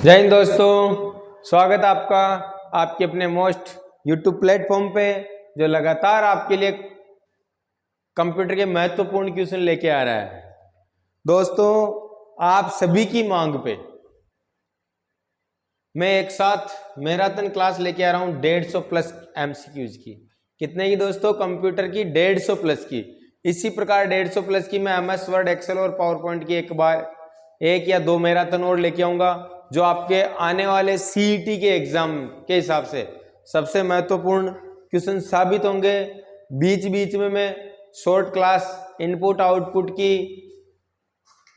जय हिंद दोस्तों, स्वागत है आपका आपके अपने मोस्ट यूट्यूब प्लेटफॉर्म पे जो लगातार आपके लिए कंप्यूटर के महत्वपूर्ण क्वेश्चन लेके आ रहा है। दोस्तों, आप सभी की मांग पे मैं एक साथ मैराथन क्लास लेके आ रहा हूं 150 प्लस एमसीक्यूज की। कितने की दोस्तों? कंप्यूटर की 150 प्लस की। इसी प्रकार 150 प्लस की मैं एमएस वर्ड, एक्सेल और पावर पॉइंट की एक या दो मैराथन और लेके आऊंगा जो आपके आने वाले सीईटी के एग्जाम के हिसाब से सबसे महत्वपूर्ण क्वेश्चन साबित होंगे। बीच बीच में मैं शॉर्ट क्लास इनपुट आउटपुट की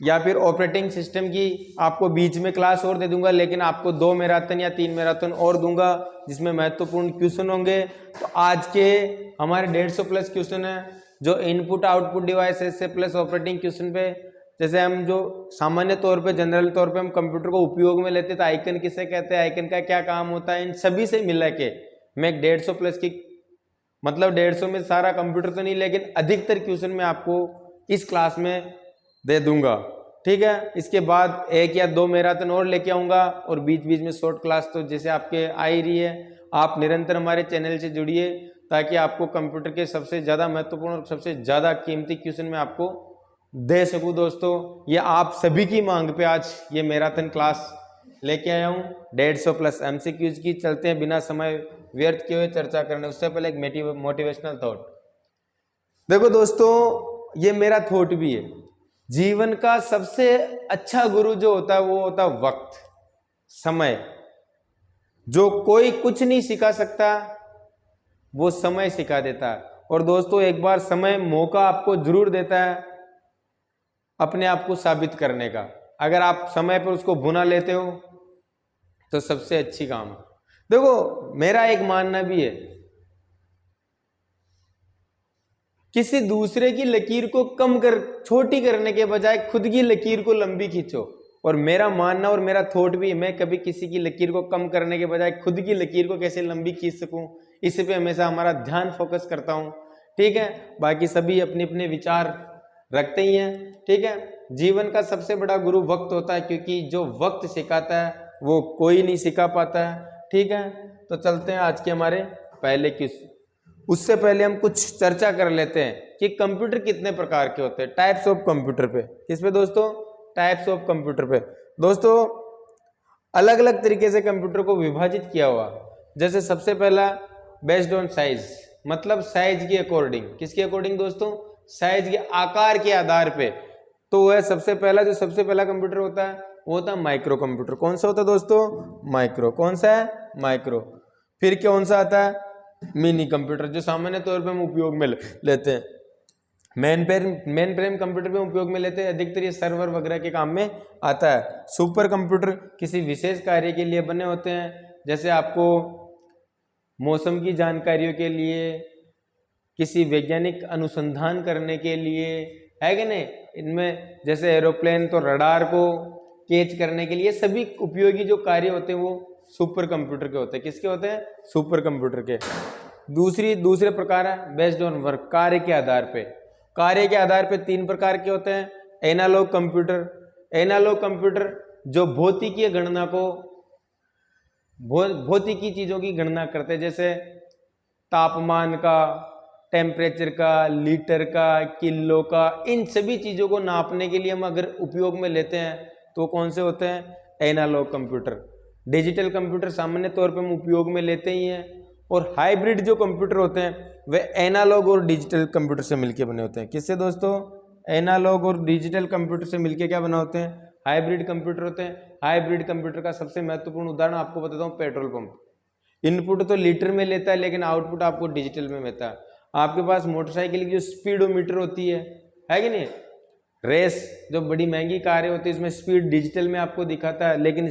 या फिर ऑपरेटिंग सिस्टम की आपको बीच में क्लास और दे दूंगा, लेकिन आपको 2 मैराथन या 3 मैराथन और दूंगा जिसमें महत्वपूर्ण क्वेश्चन होंगे। तो आज के हमारे 150 प्लस क्वेश्चन है जो इनपुट आउटपुट डिवाइसेस से प्लस ऑपरेटिंग क्वेश्चन पे, जैसे हम जो सामान्य तौर पे जनरल तौर पे हम कंप्यूटर को उपयोग में लेते हैं तो आइकन किसे कहते हैं, आइकन का क्या काम होता है, इन सभी से मिला के मैं 150 प्लस की, मतलब 150 में सारा कंप्यूटर तो नहीं लेकिन अधिकतर क्वेश्चन मैं आपको इस क्लास में दे दूंगा। ठीक है, इसके बाद एक या दो मैराथन और लेके आऊंगा और बीच बीच में शॉर्ट क्लास तो जैसे आपके आ ही रही है। आप निरंतर हमारे चैनल से जुड़िए ताकि आपको कंप्यूटर के सबसे ज़्यादा महत्वपूर्ण और सबसे ज़्यादा कीमती क्वेश्चन मैं आपको दे सकूं। दोस्तों, ये आप सभी की मांग पे आज ये मैराथन क्लास लेके आया हूँ 150 प्लस एमसीक्यूज की। चलते हैं बिना समय व्यर्थ किए हुए चर्चा करने, उससे पहले एक मोटिवेशनल थॉट। देखो दोस्तों, ये मेरा थॉट भी है। जीवन का सबसे अच्छा गुरु जो होता है वो होता है वक्त, समय। जो कोई कुछ नहीं सिखा सकता वो समय सिखा देता है। और दोस्तों, एक बार समय मौका आपको जरूर देता है अपने आप को साबित करने का। अगर आप समय पर उसको भुना लेते हो तो सबसे अच्छी काम है। देखो, मेरा एक मानना भी है, किसी दूसरे की लकीर को छोटी करने के बजाय खुद की लकीर को लंबी खींचो। और मेरा मानना और मेरा थॉट भी है, मैं कभी किसी की लकीर को कम करने के बजाय खुद की लकीर को कैसे लंबी खींच सकूं, इस पे हमेशा हमारा ध्यान फोकस करता हूं। ठीक है, बाकी सभी अपने अपने विचार रखते ही हैं। ठीक है, जीवन का सबसे बड़ा गुरु वक्त होता है, क्योंकि जो वक्त सिखाता है वो कोई नहीं सिखा पाता है। ठीक है, तो चलते हैं आज के हमारे पहले क्वेश्चन। उससे पहले हम कुछ चर्चा कर लेते हैं कि कंप्यूटर कितने प्रकार के होते हैं, टाइप्स ऑफ कंप्यूटर पे। किस पे दोस्तों? टाइप्स ऑफ कंप्यूटर पे। दोस्तों, अलग अलग तरीके से कंप्यूटर को विभाजित किया हुआ। जैसे सबसे पहला बेस्ड ऑन साइज, मतलब साइज के अकॉर्डिंग। किसके अकॉर्डिंग दोस्तों? साइज के, आकार के आधार पे। तो वह सबसे पहला कंप्यूटर होता है वो होता है माइक्रो कंप्यूटर। कौन सा होता है दोस्तों? माइक्रो। कौन सा है? माइक्रो। फिर कौन सा आता है? मिनी कंप्यूटर, जो सामान्य तौर पे हम उपयोग में लेते हैं। मेन फ्रेम कंप्यूटर में उपयोग में लेते हैं, अधिकतर ये सर्वर वगैरह के काम में आता है। सुपर कंप्यूटर किसी विशेष कार्य के लिए बने होते हैं, जैसे आपको मौसम की जानकारियों के लिए, किसी वैज्ञानिक अनुसंधान करने के लिए, है कि नहीं। इनमें जैसे एरोप्लेन तो रडार को कैच करने के लिए, सभी उपयोगी जो कार्य होते हैं वो सुपर कंप्यूटर के होते हैं। किसके होते हैं? सुपर कंप्यूटर के। दूसरे प्रकार है बेस्ड ऑन वर्क, कार्य के आधार पे। कार्य के आधार पे 3 प्रकार के होते हैं। एनालॉग कंप्यूटर, एनालॉग कंप्यूटर जो भौतिकीय गणना को, भौतिकी चीजों की गणना करते हैं, जैसे तापमान का, टेम्परेचर का, लीटर का, किलो का, इन सभी चीजों को नापने के लिए हम अगर उपयोग में लेते हैं तो कौन से होते हैं? Analogue computer. डिजिटल कंप्यूटर सामान्य तौर पे हम उपयोग में लेते ही हैं। और हाइब्रिड जो कंप्यूटर होते हैं वे एनालॉग और डिजिटल कंप्यूटर से मिलकर बने होते हैं। किससे दोस्तों? एनालॉग और डिजिटल कंप्यूटर से मिलकर क्या बना होते हैं? हाइब्रिड कंप्यूटर होते हैं। हाइब्रिड कंप्यूटर का सबसे महत्वपूर्ण उदाहरण आपको बताता हूँ, पेट्रोल पंप। इनपुट तो लीटर में लेता है लेकिन आउटपुट आपको डिजिटल में मिलता है। आपके पास मोटरसाइकिल की जो स्पीडोमीटर होती है कि नहीं, रेस जो बड़ी महंगी कारें होती है इसमें स्पीड डिजिटल में आपको दिखाता है, लेकिन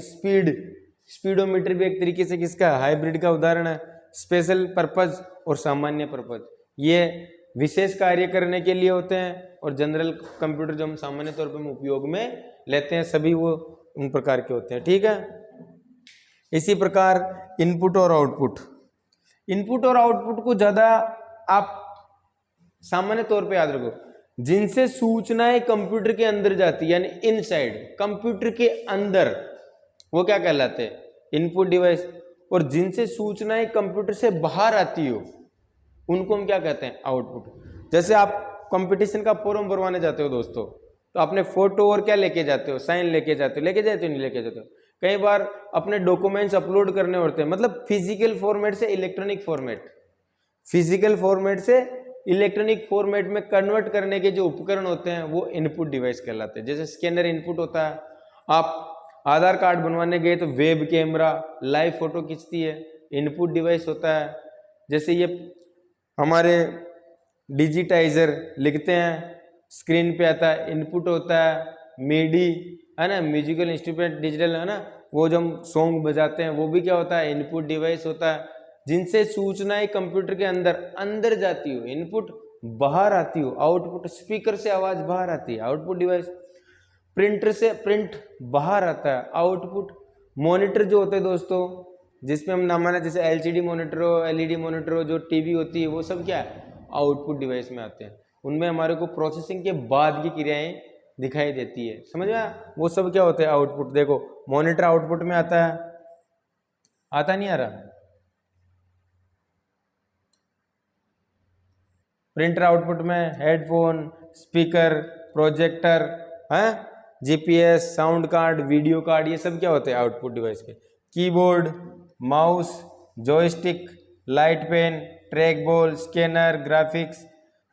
स्पीडोमीटर भी एक तरीके से किसका? हाइब्रिड का उदाहरण है। स्पेशल पर्पज और सामान्य पर्पज, ये विशेष कार्य करने के लिए होते हैं। और जनरल कंप्यूटर जो हम सामान्य तौर पर उपयोग में लेते हैं, सभी वो उन प्रकार के होते हैं। ठीक है, इसी प्रकार इनपुट और आउटपुट। इनपुट और आउटपुट को ज्यादा आप सामान्य तौर पे याद रखो, जिनसे सूचनाएं कंप्यूटर के अंदर जाती है, यानी इनसाइड कंप्यूटर के अंदर वो क्या कहलाते हैं? Input device. और जिनसे सूचनाएं कंप्यूटर से बाहर आती हो उनको हम क्या कहते हैं? आउटपुट। जैसे आप कंपटीशन का फॉर्म भरवाने जाते हो दोस्तों, तो अपने फोटो और क्या लेके जाते हो? साइन लेके जाते हो, नहीं लेके जाते हो? कई बार अपने डॉक्यूमेंट्स अपलोड करने होते हैं, मतलब फिजिकल फॉर्मेट से इलेक्ट्रॉनिक फॉर्मेट, फिजिकल फॉर्मेट से इलेक्ट्रॉनिक फॉर्मेट में कन्वर्ट करने के जो उपकरण होते हैं वो इनपुट डिवाइस कहलाते हैं। जैसे स्कैनर इनपुट होता है, आप आधार कार्ड बनवाने गए तो वेब कैमरा लाइव फोटो खींचती है, इनपुट डिवाइस होता है। जैसे ये हमारे डिजिटाइजर लिखते हैं, स्क्रीन पे आता है, इनपुट होता है। मिडी है ना, म्यूजिकल इंस्ट्रूमेंट डिजिटल है ना, वो जो हम सॉन्ग बजाते हैं वो भी क्या होता है? इनपुट डिवाइस होता है। जिनसे सूचनाएं कंप्यूटर के अंदर जाती हो, इनपुट बाहर आती हो, आउटपुट। स्पीकर से आवाज बाहर आती है, आउटपुट डिवाइस। प्रिंटर से प्रिंट बाहर आता है, आउटपुट। मॉनिटर जो होते हैं दोस्तों, जिसमें हम नाम जैसे एलसीडी मॉनिटर हो, एलईडी मॉनिटर हो, जो टीवी होती है, वो सब क्या है? आउटपुट डिवाइस में आते हैं। उनमें हमारे को प्रोसेसिंग के बाद की क्रियाएं दिखाई देती है, समझ में आया? वो सब क्या होते हैं? आउटपुट। देखो मॉनिटर आउटपुट में आता है, आता नहीं आ रहा? प्रिंटर आउटपुट में हेडफोन, स्पीकर, प्रोजेक्टर है, GPS, sound card, video card, ये सब क्या होते हैं? आउटपुट डिवाइस के। Keyboard, mouse, joystick, light pen, track ball, scanner, graphics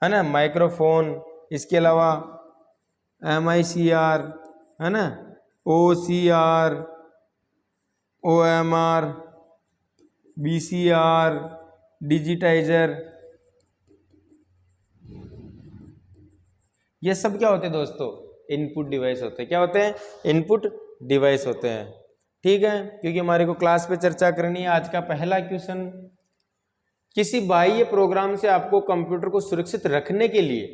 है ना, माइक्रोफोन, इसके अलावा MICR है ना, OCR, OMR, BCR, डिजिटाइजर, ये सब क्या होते हैं दोस्तों? इनपुट डिवाइस होते हैं। क्या होते हैं? इनपुट डिवाइस होते हैं। ठीक है, क्योंकि हमारे को क्लास पे चर्चा करनी है। आज का पहला क्वेश्चन, किसी बाह्य प्रोग्राम से आपको कंप्यूटर को सुरक्षित रखने के लिए,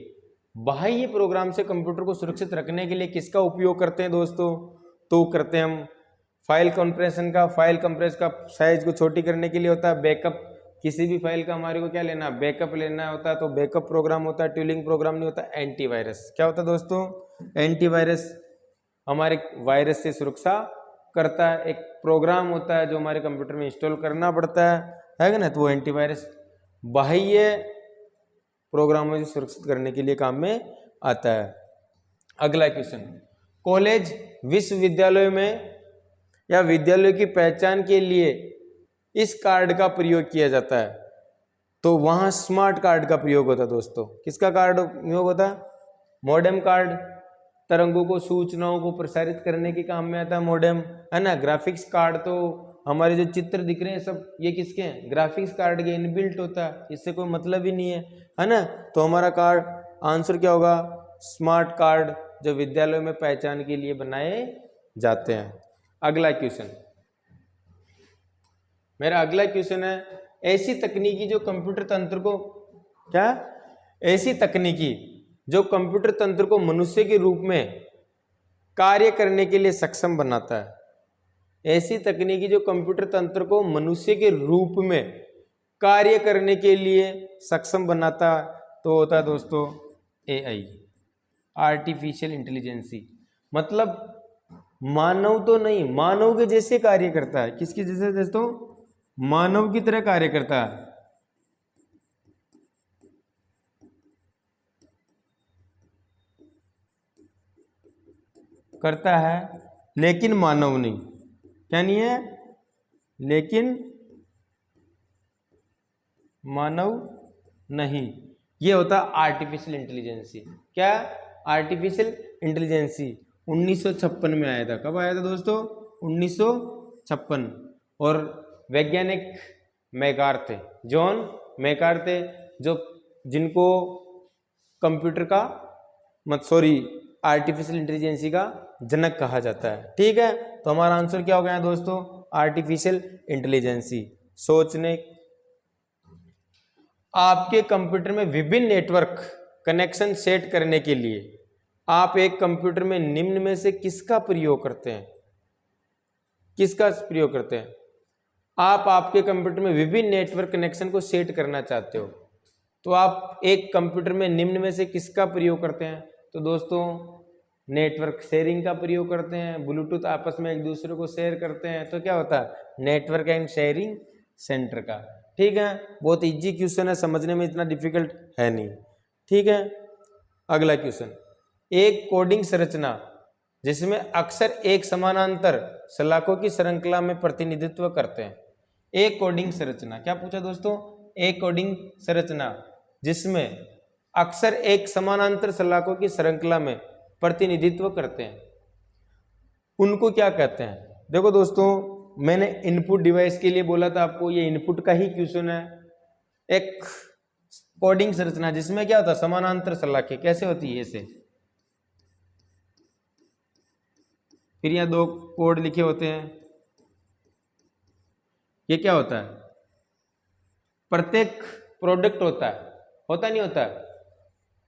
बाह्य प्रोग्राम से कंप्यूटर को सुरक्षित रखने के लिए किसका उपयोग करते हैं दोस्तों? तो करते हैं हम फाइल कंप्रेशन का। फाइल कंप्रेस का साइज को छोटी करने के लिए होता है बैकअप। किसी भी फाइल का हमारे को क्या लेना? बैकअप लेना होता है, तो बैकअप प्रोग्राम होता है, ट्यूलिंग प्रोग्राम नहीं होता। एंटीवायरस क्या होता है दोस्तों? एंटीवायरस हमारे वायरस से सुरक्षा करता है। एक प्रोग्राम होता है जो हमारे कंप्यूटर में इंस्टॉल करना पड़ता है ना, तो वो एंटीवायरस बाह्य प्रोग्रामों से सुरक्षित करने के लिए काम में आता है। अगला क्वेश्चन, कॉलेज, विश्वविद्यालय में या विद्यालय की पहचान के लिए इस कार्ड का प्रयोग किया जाता है, तो वहां स्मार्ट कार्ड का प्रयोग होता है दोस्तों। किसका कार्ड प्रयोग होता है? Modem card. तरंगों को, सूचनाओं को प्रसारित करने के काम में आता है मॉडेम, है ना। ग्राफिक्स कार्ड, तो हमारे जो चित्र दिख रहे हैं सब ये किसके हैं? ग्राफिक्स कार्ड के इनबिल्ट होता है, इससे कोई मतलब ही नहीं है ना। तो हमारा कार्ड आंसर क्या होगा? स्मार्ट कार्ड, जो विद्यालयों में पहचान के लिए बनाए जाते हैं। अगला क्वेश्चन, मेरा अगला क्वेश्चन है, ऐसी तकनीकी जो कंप्यूटर तंत्र को क्या, ऐसी तकनीकी जो कंप्यूटर तंत्र को मनुष्य के रूप में कार्य करने के लिए सक्षम बनाता है। ऐसी तकनीकी जो कंप्यूटर तंत्र को मनुष्य के रूप में कार्य करने के लिए सक्षम बनाता, तो होता है दोस्तों AI, आर्टिफिशियल इंटेलिजेंसी। मतलब मानव तो नहीं, मानव के जैसे कार्य करता है। किसके जैसे दोस्तों? मानव की तरह कार्य करता है, लेकिन मानव नहीं। क्या नहीं है? लेकिन मानव नहीं। ये होता आर्टिफिशियल इंटेलिजेंसी। क्या? आर्टिफिशियल इंटेलिजेंसी 1956 में आया था। कब आया था दोस्तों? 1956। और वैज्ञानिक मैकार्थे, जॉन मैकार्थे, जो जिनको कंप्यूटर का आर्टिफिशियल इंटेलिजेंसी का जनक कहा जाता है। ठीक है, तो हमारा आंसर क्या हो गया दोस्तों? Artificial intelligence. सोचने, आपके कंप्यूटर में विभिन्न नेटवर्क कनेक्शन सेट करने के लिए आप एक कंप्यूटर में निम्न में से किसका प्रयोग करते हैं? किसका प्रयोग करते हैं? आप आपके कंप्यूटर में विभिन्न नेटवर्क कनेक्शन को सेट करना चाहते हो, तो आप एक कंप्यूटर में निम्न में से किसका प्रयोग करते हैं? तो दोस्तों नेटवर्क शेयरिंग का प्रयोग करते हैं, ब्लूटूथ आपस में एक दूसरे को शेयर करते हैं, तो क्या होता है नेटवर्क एंड शेयरिंग सेंटर का। ठीक है, बहुत इजी क्वेश्चन है, समझने में इतना डिफिकल्ट है नहीं। ठीक है, अगला क्वेश्चन, एक कोडिंग संरचना जिसमें अक्सर एक समानांतर सलाखों की श्रृंखला में प्रतिनिधित्व करते हैं। एक कोडिंग संरचना, क्या पूछा दोस्तों, एक कोडिंग संरचना जिसमें अक्सर एक समानांतर सलाखों की श्रृंखला में प्रतिनिधित्व करते हैं, उनको क्या कहते हैं। देखो दोस्तों, मैंने इनपुट डिवाइस के लिए बोला था आपको, ये इनपुट का ही क्वेश्चन है। एक कोडिंग संरचना जिसमें क्या होता है समानांतर सलाखें, कैसे होती है ऐसे, फिर यहाँ दो कोड लिखे होते हैं, ये क्या होता है, प्रत्येक प्रोडक्ट होता है, होता नहीं होता है,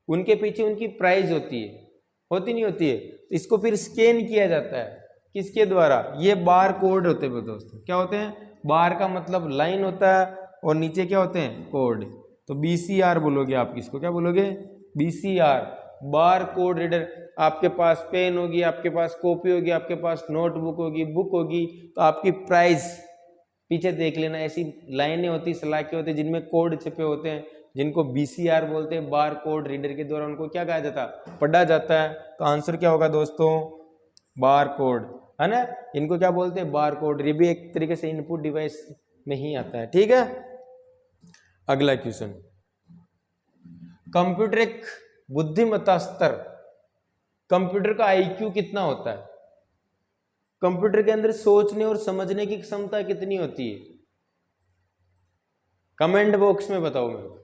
उनके पीछे उनकी प्राइस होती है, होती नहीं होती है, इसको फिर स्कैन किया जाता है, किसके द्वारा, ये बार कोड होते हैं दोस्तों। क्या होते हैं, बार का मतलब लाइन होता है और नीचे क्या होते हैं कोड, तो BCR बोलोगे आप, किसको क्या बोलोगे, BCR, बार कोड रीडर। आपके पास पेन होगी, आपके पास कॉपी होगी, आपके पास नोटबुक होगी, बुक होगी, तो आपकी प्राइस पीछे देख लेना, ऐसी लाइनें होती, सलाखें होती जिनमें कोड छिपे होते हैं, जिनको BCR बोलते हैं, बार कोड रीडर के द्वारा उनको क्या कहा जाता है, पढ़ा जाता है। तो आंसर क्या होगा दोस्तों, बार कोड, है ना, इनको क्या बोलते हैं, बार कोड। ये भी एक तरीके से इनपुट डिवाइस में ही आता है। ठीक है, अगला क्वेश्चन, कंप्यूटर एक बुद्धिमत्ता स्तर, कंप्यूटर का IQ कितना होता है, कंप्यूटर के अंदर सोचने और समझने की क्षमता कितनी होती है, कमेंट बॉक्स में बताओ मेरे को।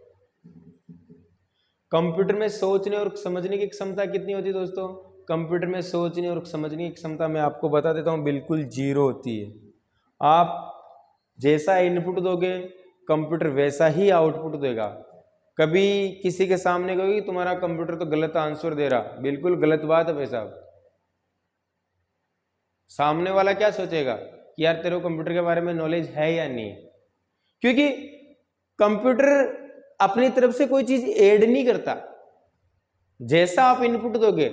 कंप्यूटर में सोचने और समझने की क्षमता कितनी होती है दोस्तों, कंप्यूटर में सोचने और समझने की क्षमता मैं आपको बता देता हूं, बिल्कुल 0 होती है। आप जैसा इनपुट दोगे कंप्यूटर वैसा ही आउटपुट देगा। कभी किसी के सामने कहोगे तुम्हारा कंप्यूटर तो गलत आंसर दे रहा, बिल्कुल गलत बात है भाई साहब। सामने वाला क्या सोचेगा कि यार तेरे को कंप्यूटर के बारे में नॉलेज है या नहीं, क्योंकि कंप्यूटर अपनी तरफ से कोई चीज ऐड नहीं करता। जैसा आप इनपुट दोगे,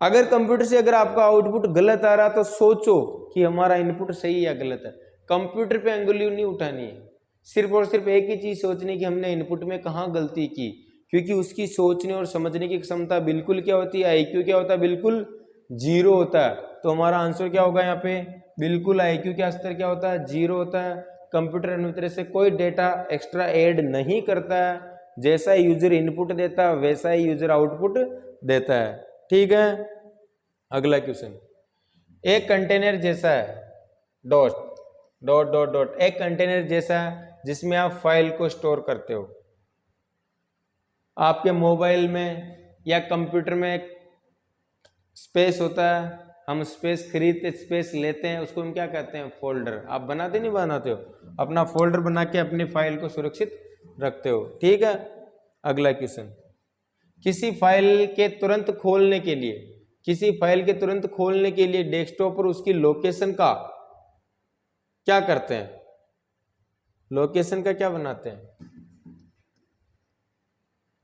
अगर कंप्यूटर से अगर आपका आउटपुट गलत आ रहा तो सोचो कि हमारा इनपुट सही या गलत है। कंप्यूटर पे अंगुली नहीं उठानी है, सिर्फ और सिर्फ एक ही चीज सोचनी कि हमने इनपुट में कहाँ गलती की, क्योंकि उसकी सोचने और समझने की क्षमता बिल्कुल क्या होती है, IQ क्या होता है, बिल्कुल 0 होता है। तो हमारा आंसर क्या होगा यहाँ पे, बिल्कुल IQ का स्तर क्या होता है, 0 होता है। कंप्यूटर अन्य तरह से कोई डेटा एक्स्ट्रा ऐड नहीं करता है, जैसा यूजर इनपुट देता है वैसा ही यूजर आउटपुट देता है। ठीक है, अगला क्वेश्चन, एक कंटेनर जैसा है, डॉट डॉट डॉट डॉट, एक कंटेनर जैसा है जिसमें आप फाइल को स्टोर करते हो। आपके मोबाइल में या कंप्यूटर में एक स्पेस होता है, हम स्पेस खरीदते स्पेस लेते हैं, उसको हम क्या कहते हैं, फोल्डर। आप बनाते नहीं बनाते हो, अपना फोल्डर बना के अपनी फाइल को सुरक्षित रखते हो। ठीक है, अगला क्वेश्चन, किसी फाइल के तुरंत खोलने के लिए, किसी फाइल के तुरंत खोलने के लिए डेस्कटॉप पर उसकी लोकेशन का क्या करते हैं, लोकेशन का क्या बनाते हैं,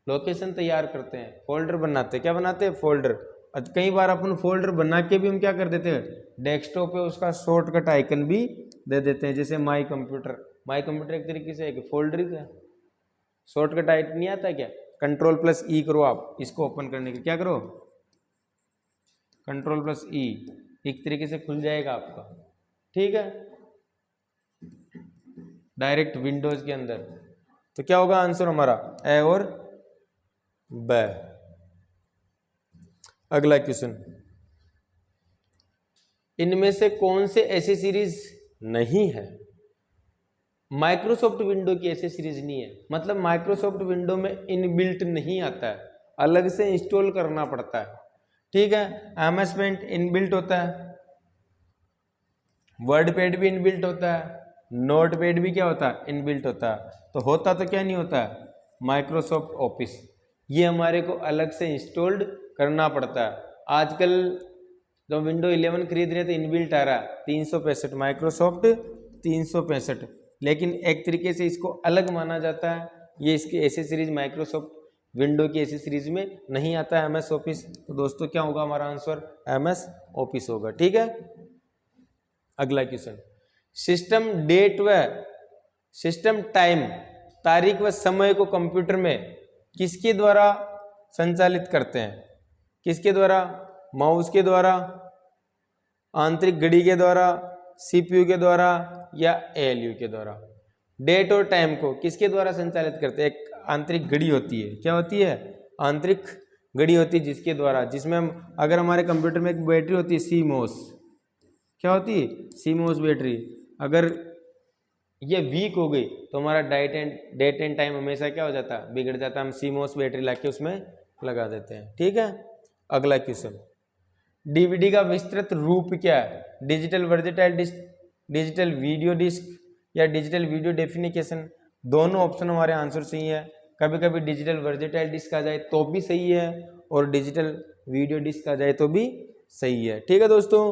लोकेशन तैयार करते हैं, फोल्डर बनाते हैं, क्या बनाते हैं, फोल्डर। कई बार अपन फोल्डर बना के भी हम क्या कर देते हैं, डेस्कटॉप पे उसका शॉर्टकट आइकन भी दे देते हैं, जैसे माई कंप्यूटर। माई कंप्यूटर एक तरीके से एक फोल्डर ही है, शॉर्टकट आइकन नहीं आता क्या, Ctrl+E करो आप इसको ओपन करने के, क्या करो Ctrl+E, एक तरीके से खुल जाएगा आपका। ठीक है, डायरेक्ट विंडोज के अंदर। तो क्या होगा आंसर हमारा, ए और ब। अगला क्वेश्चन, इनमें से कौन से ऐसी सीरीज नहीं है, माइक्रोसॉफ्ट विंडो की ऐसी सीरीज नहीं है, मतलब माइक्रोसॉफ्ट विंडो में इनबिल्ट नहीं आता है, अलग से इंस्टॉल करना पड़ता है। ठीक है, MS पेंट इनबिल्ट होता है, वर्ड पैड भी इनबिल्ट होता है, नोट पैड भी क्या होता है, इनबिल्ट होता है। तो होता तो क्या नहीं होता है, माइक्रोसॉफ्ट ऑफिस, ये हमारे को अलग से इंस्टॉल्ड करना पड़ता है। आजकल जो विंडो 11 खरीद रहे थे इनबिल्ट आ रहा है 365, माइक्रोसॉफ्ट 365, लेकिन एक तरीके से इसको अलग माना जाता है। ये इसकी ऐसी सीरीज माइक्रोसॉफ्ट विंडो की ऐसी सीरीज में नहीं आता है MS ऑफिस, तो दोस्तों क्या होगा हमारा आंसर, MS ऑफिस होगा। ठीक है, अगला क्वेश्चन, सिस्टम डेट व सिस्टम टाइम, तारीख व समय को कंप्यूटर में किसके द्वारा संचालित करते हैं? किसके द्वारा? माउस के द्वारा, आंतरिक घड़ी के द्वारा, CPU के द्वारा या ALU के द्वारा? डेट और टाइम को किसके द्वारा संचालित करते हैं? एक आंतरिक घड़ी होती है, क्या होती है? आंतरिक घड़ी होती है, जिसके द्वारा, जिसमें हम अगर हमारे कंप्यूटर में एक बैटरी होती है CMOS, क्या होती है? CMOS बैटरी, अगर ये वीक हो गई तो हमारा डेट एंड टाइम हमेशा क्या हो जाता है? बिगड़ जाता है। हम CMOS बैटरी लाके उसमें लगा देते हैं। ठीक है, अगला क्वेश्चन, DVD का विस्तृत रूप क्या है? Digital versatile disc, digital video disc या डिजिटल वीडियो डेफिनिकेशन? दोनों ऑप्शन हमारे आंसर सही है। कभी कभी डिजिटल वर्सेटाइल डिस्क आ जाए तो भी सही है, और डिजिटल वीडियो डिस्क आ जाए तो भी सही है। ठीक है दोस्तों,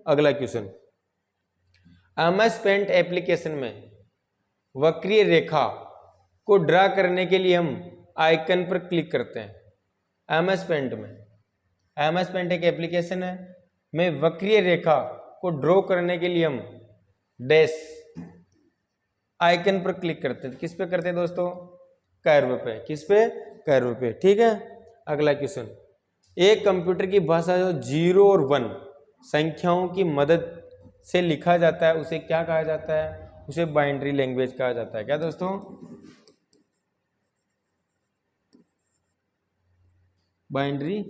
अगला क्वेश्चन, MS पेंट एप्लीकेशन में वक्रीय रेखा को ड्रा करने के लिए हम आइकन पर क्लिक करते हैं। MS पेंट में, MS पेंट एक एप्लीकेशन है, में वक्रीय रेखा को ड्रॉ करने के लिए हम डैश आइकन पर क्लिक करते हैं। किस पे करते हैं दोस्तों? कर्व पे। किस पे? कर्व पे। ठीक है, अगला क्वेश्चन, एक कंप्यूटर की भाषा जो 0 और 1 संख्याओं की मदद से लिखा जाता है उसे क्या कहा जाता है? उसे बाइनरी लैंग्वेज कहा जाता है। क्या दोस्तों? बाइनरी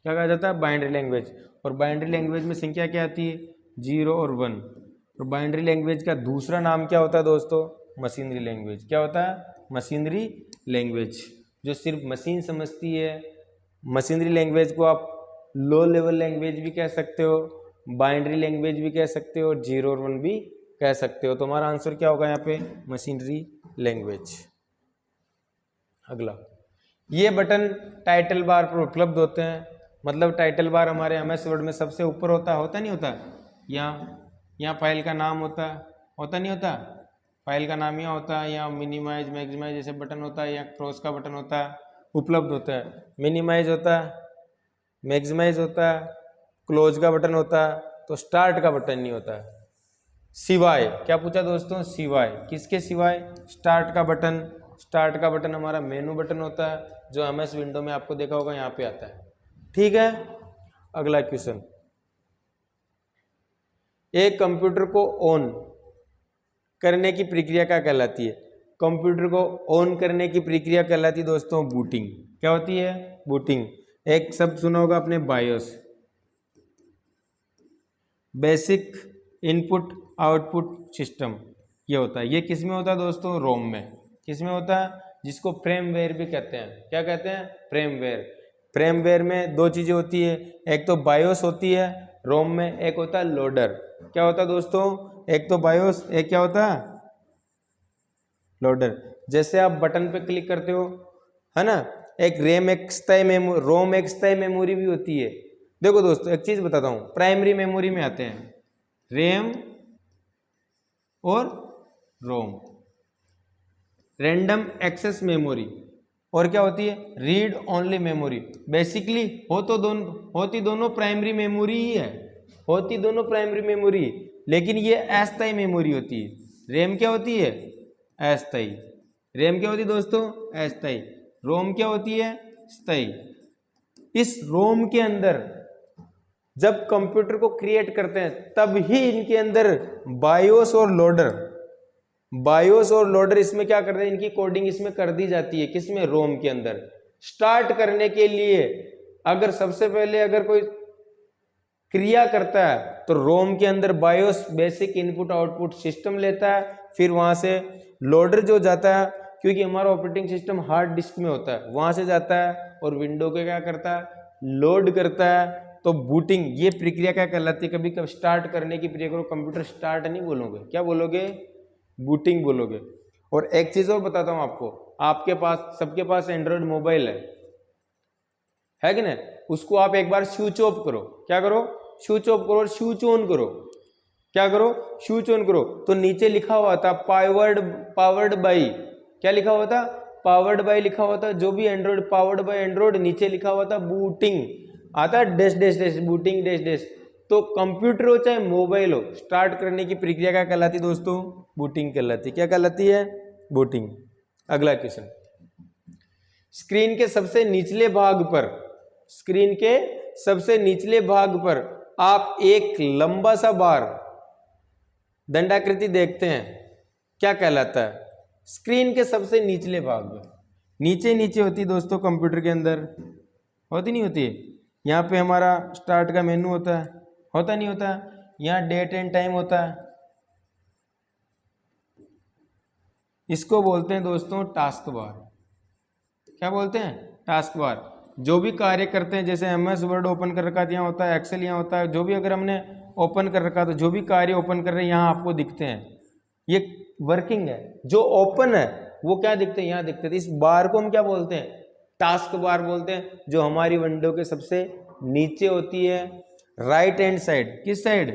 क्या कहा जाता है? Binary language. और बाइनरी लैंग्वेज में संख्या क्या आती है? 0 और 1। और बाइनरी लैंग्वेज का दूसरा नाम क्या होता है दोस्तों? Machinery language. क्या होता है? मशीनरी लैंग्वेज, जो सिर्फ मशीन समझती है। मशीनरी लैंग्वेज को आप लो लेवल लैंग्वेज भी कह सकते हो, बाइनरी लैंग्वेज भी कह सकते हो, और 0 और 1 भी कह सकते हो। तो हमारा आंसर क्या होगा यहाँ पे? Machinery language. अगला, ये बटन टाइटल बार पर उपलब्ध होते हैं। मतलब टाइटल बार हमारे MS वर्ड में सबसे ऊपर होता नहीं होता? यहाँ फाइल का नाम होता नहीं होता? फाइल का नाम यहाँ होता है, यहाँ मिनिमाइज मैक्सिमाइज जैसे बटन होता है, यहाँ क्रॉस का बटन होता है, उपलब्ध होता है। मिनिमाइज होता है, मैक्सिमाइज होता है, क्लोज का बटन होता है, तो स्टार्ट का बटन नहीं होता है। सिवाय, क्या पूछा दोस्तों? सिवाय, किसके सिवाय? स्टार्ट का बटन। स्टार्ट का बटन हमारा मेनू बटन होता है, जो MS विंडो में आपको देखा होगा यहाँ पे आता है। ठीक है, अगला क्वेश्चन, एक कंप्यूटर को ऑन करने की प्रक्रिया क्या कहलाती है? कंप्यूटर को ऑन करने की प्रक्रिया कहलाती है दोस्तों बूटिंग। क्या होती है? बूटिंग। एक शब्द सुना होगा आपने, BIOS, basic input output system. ये होता है, ये किस में होता है दोस्तों? रोम में। किस में होता है? जिसको फ्रेमवेयर भी कहते हैं। क्या कहते हैं? फ्रेमवेयर। फ्रेमवेयर में दो चीजें होती है, एक तो बायोस होती है रोम में, एक होता है लोडर। क्या होता है दोस्तों? एक तो बायोस, एक क्या होता है? लोडर। जैसे आप बटन पे क्लिक करते हो, है ना, एक रोम एक स्थायी मेमोरी भी होती है। देखो दोस्तों, एक चीज बताता हूं, प्राइमरी मेमोरी में आते हैं रैम और रोम, रैंडम एक्सेस मेमोरी, और क्या होती है? Read only memory. बेसिकली होती दोनों प्राइमरी मेमोरी ही है, होती दोनों प्राइमरी मेमोरी, लेकिन ये अस्थायी मेमोरी होती है। रैम क्या होती है? अस्थायी। रैम क्या होती है दोस्तों? अस्थायी। रोम क्या होती है? स्थायी। इस रोम के अंदर जब कंप्यूटर को क्रिएट करते हैं तब ही इनके अंदर बायोस और लोडर इसमें क्या करते हैं? इनकी कोडिंग इसमें कर दी जाती है। किसमें? रोम के अंदर। स्टार्ट करने के लिए अगर सबसे पहले अगर कोई क्रिया करता है तो रोम के अंदर BIOS basic input output system लेता है, फिर वहां से लोडर जो जाता है, क्योंकि हमारा ऑपरेटिंग सिस्टम हार्ड डिस्क में होता है, वहां से जाता है और विंडो के क्या करता है? लोड करता है। तो बूटिंग, ये प्रक्रिया क्या कहलाती है? कभी कभी स्टार्ट करने की प्रक्रिया को कंप्यूटर स्टार्ट नहीं बोलोगे, क्या बोलोगे? बूटिंग बोलोगे। और एक चीज और बताता हूं आपको, आपके पास सबके पास एंड्रॉइड मोबाइल है कि नहीं? उसको आप एक बार स्विच ऑफ करो। क्या करो? स्विच ऑफ करो और स्विच ऑन करो। क्या करो, स्विच ऑन करो तो नीचे लिखा हुआ था पावर्ड बाई, क्या लिखा हुआ था, पावर्ड बाई लिखा हुआ था। जो भी एंड्रॉइड पावर्ड बाई एंड्रॉइड, नीचे लिखा हुआ था बूटिंग, आता है dash dash dash booting dash dash. तो कंप्यूटर हो चाहे मोबाइल हो, स्टार्ट करने की प्रक्रिया क्या कहलाती है दोस्तों, बूटिंग कहलाती है। क्या कहलाती है, बूटिंग। अगला क्वेश्चन, स्क्रीन के सबसे निचले भाग पर, स्क्रीन के सबसे निचले भाग पर आप एक लंबा सा बार दंडाकृति देखते हैं, क्या कहलाता है। स्क्रीन के सबसे निचले भाग में, नीचे नीचे होती है दोस्तों कंप्यूटर के अंदर, होती नहीं होती है। यहाँ पे हमारा स्टार्ट का मेनू होता है, होता नहीं होता, यहाँ डेट एंड टाइम होता है, इसको बोलते हैं दोस्तों टास्क बार। क्या बोलते हैं, टास्क बार। जो भी कार्य करते हैं, जैसे MS वर्ड ओपन कर रखा है यहाँ होता है, एक्सेल यहाँ होता है, जो भी अगर हमने ओपन कर रखा तो जो भी कार्य ओपन कर रहे हैं यहाँ आपको दिखते हैं, ये वर्किंग है। जो ओपन है वो क्या दिखते हैं, यहाँ दिखते हैं। इस बार को हम क्या बोलते हैं, टास्क बार बोलते हैं, जो हमारी विंडो के सबसे नीचे होती है, राइट हैंड साइड। किस साइड,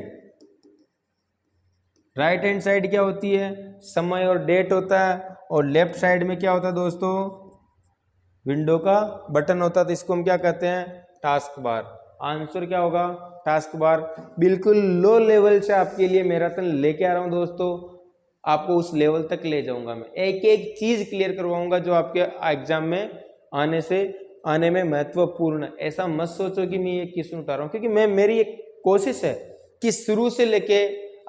राइट हैंड साइड क्या होती है, समय और डेट होता है, और लेफ्ट साइड में क्या होता है दोस्तों, विंडो का बटन होता है। तो इसको हम क्या कहते हैं, टास्क बार। आंसर क्या होगा, टास्क बार। बिल्कुल लो लेवल से आपके लिए मैराथन लेके आ रहा हूं दोस्तों, आपको उस लेवल तक ले जाऊंगा मैं, एक एक चीज क्लियर करवाऊंगा जो आपके एग्जाम में आने में महत्वपूर्ण है। ऐसा मत सोचो कि मैं ये क्वेश्चन उठा रहा हूँ, क्योंकि मेरी एक कोशिश है कि शुरू से लेके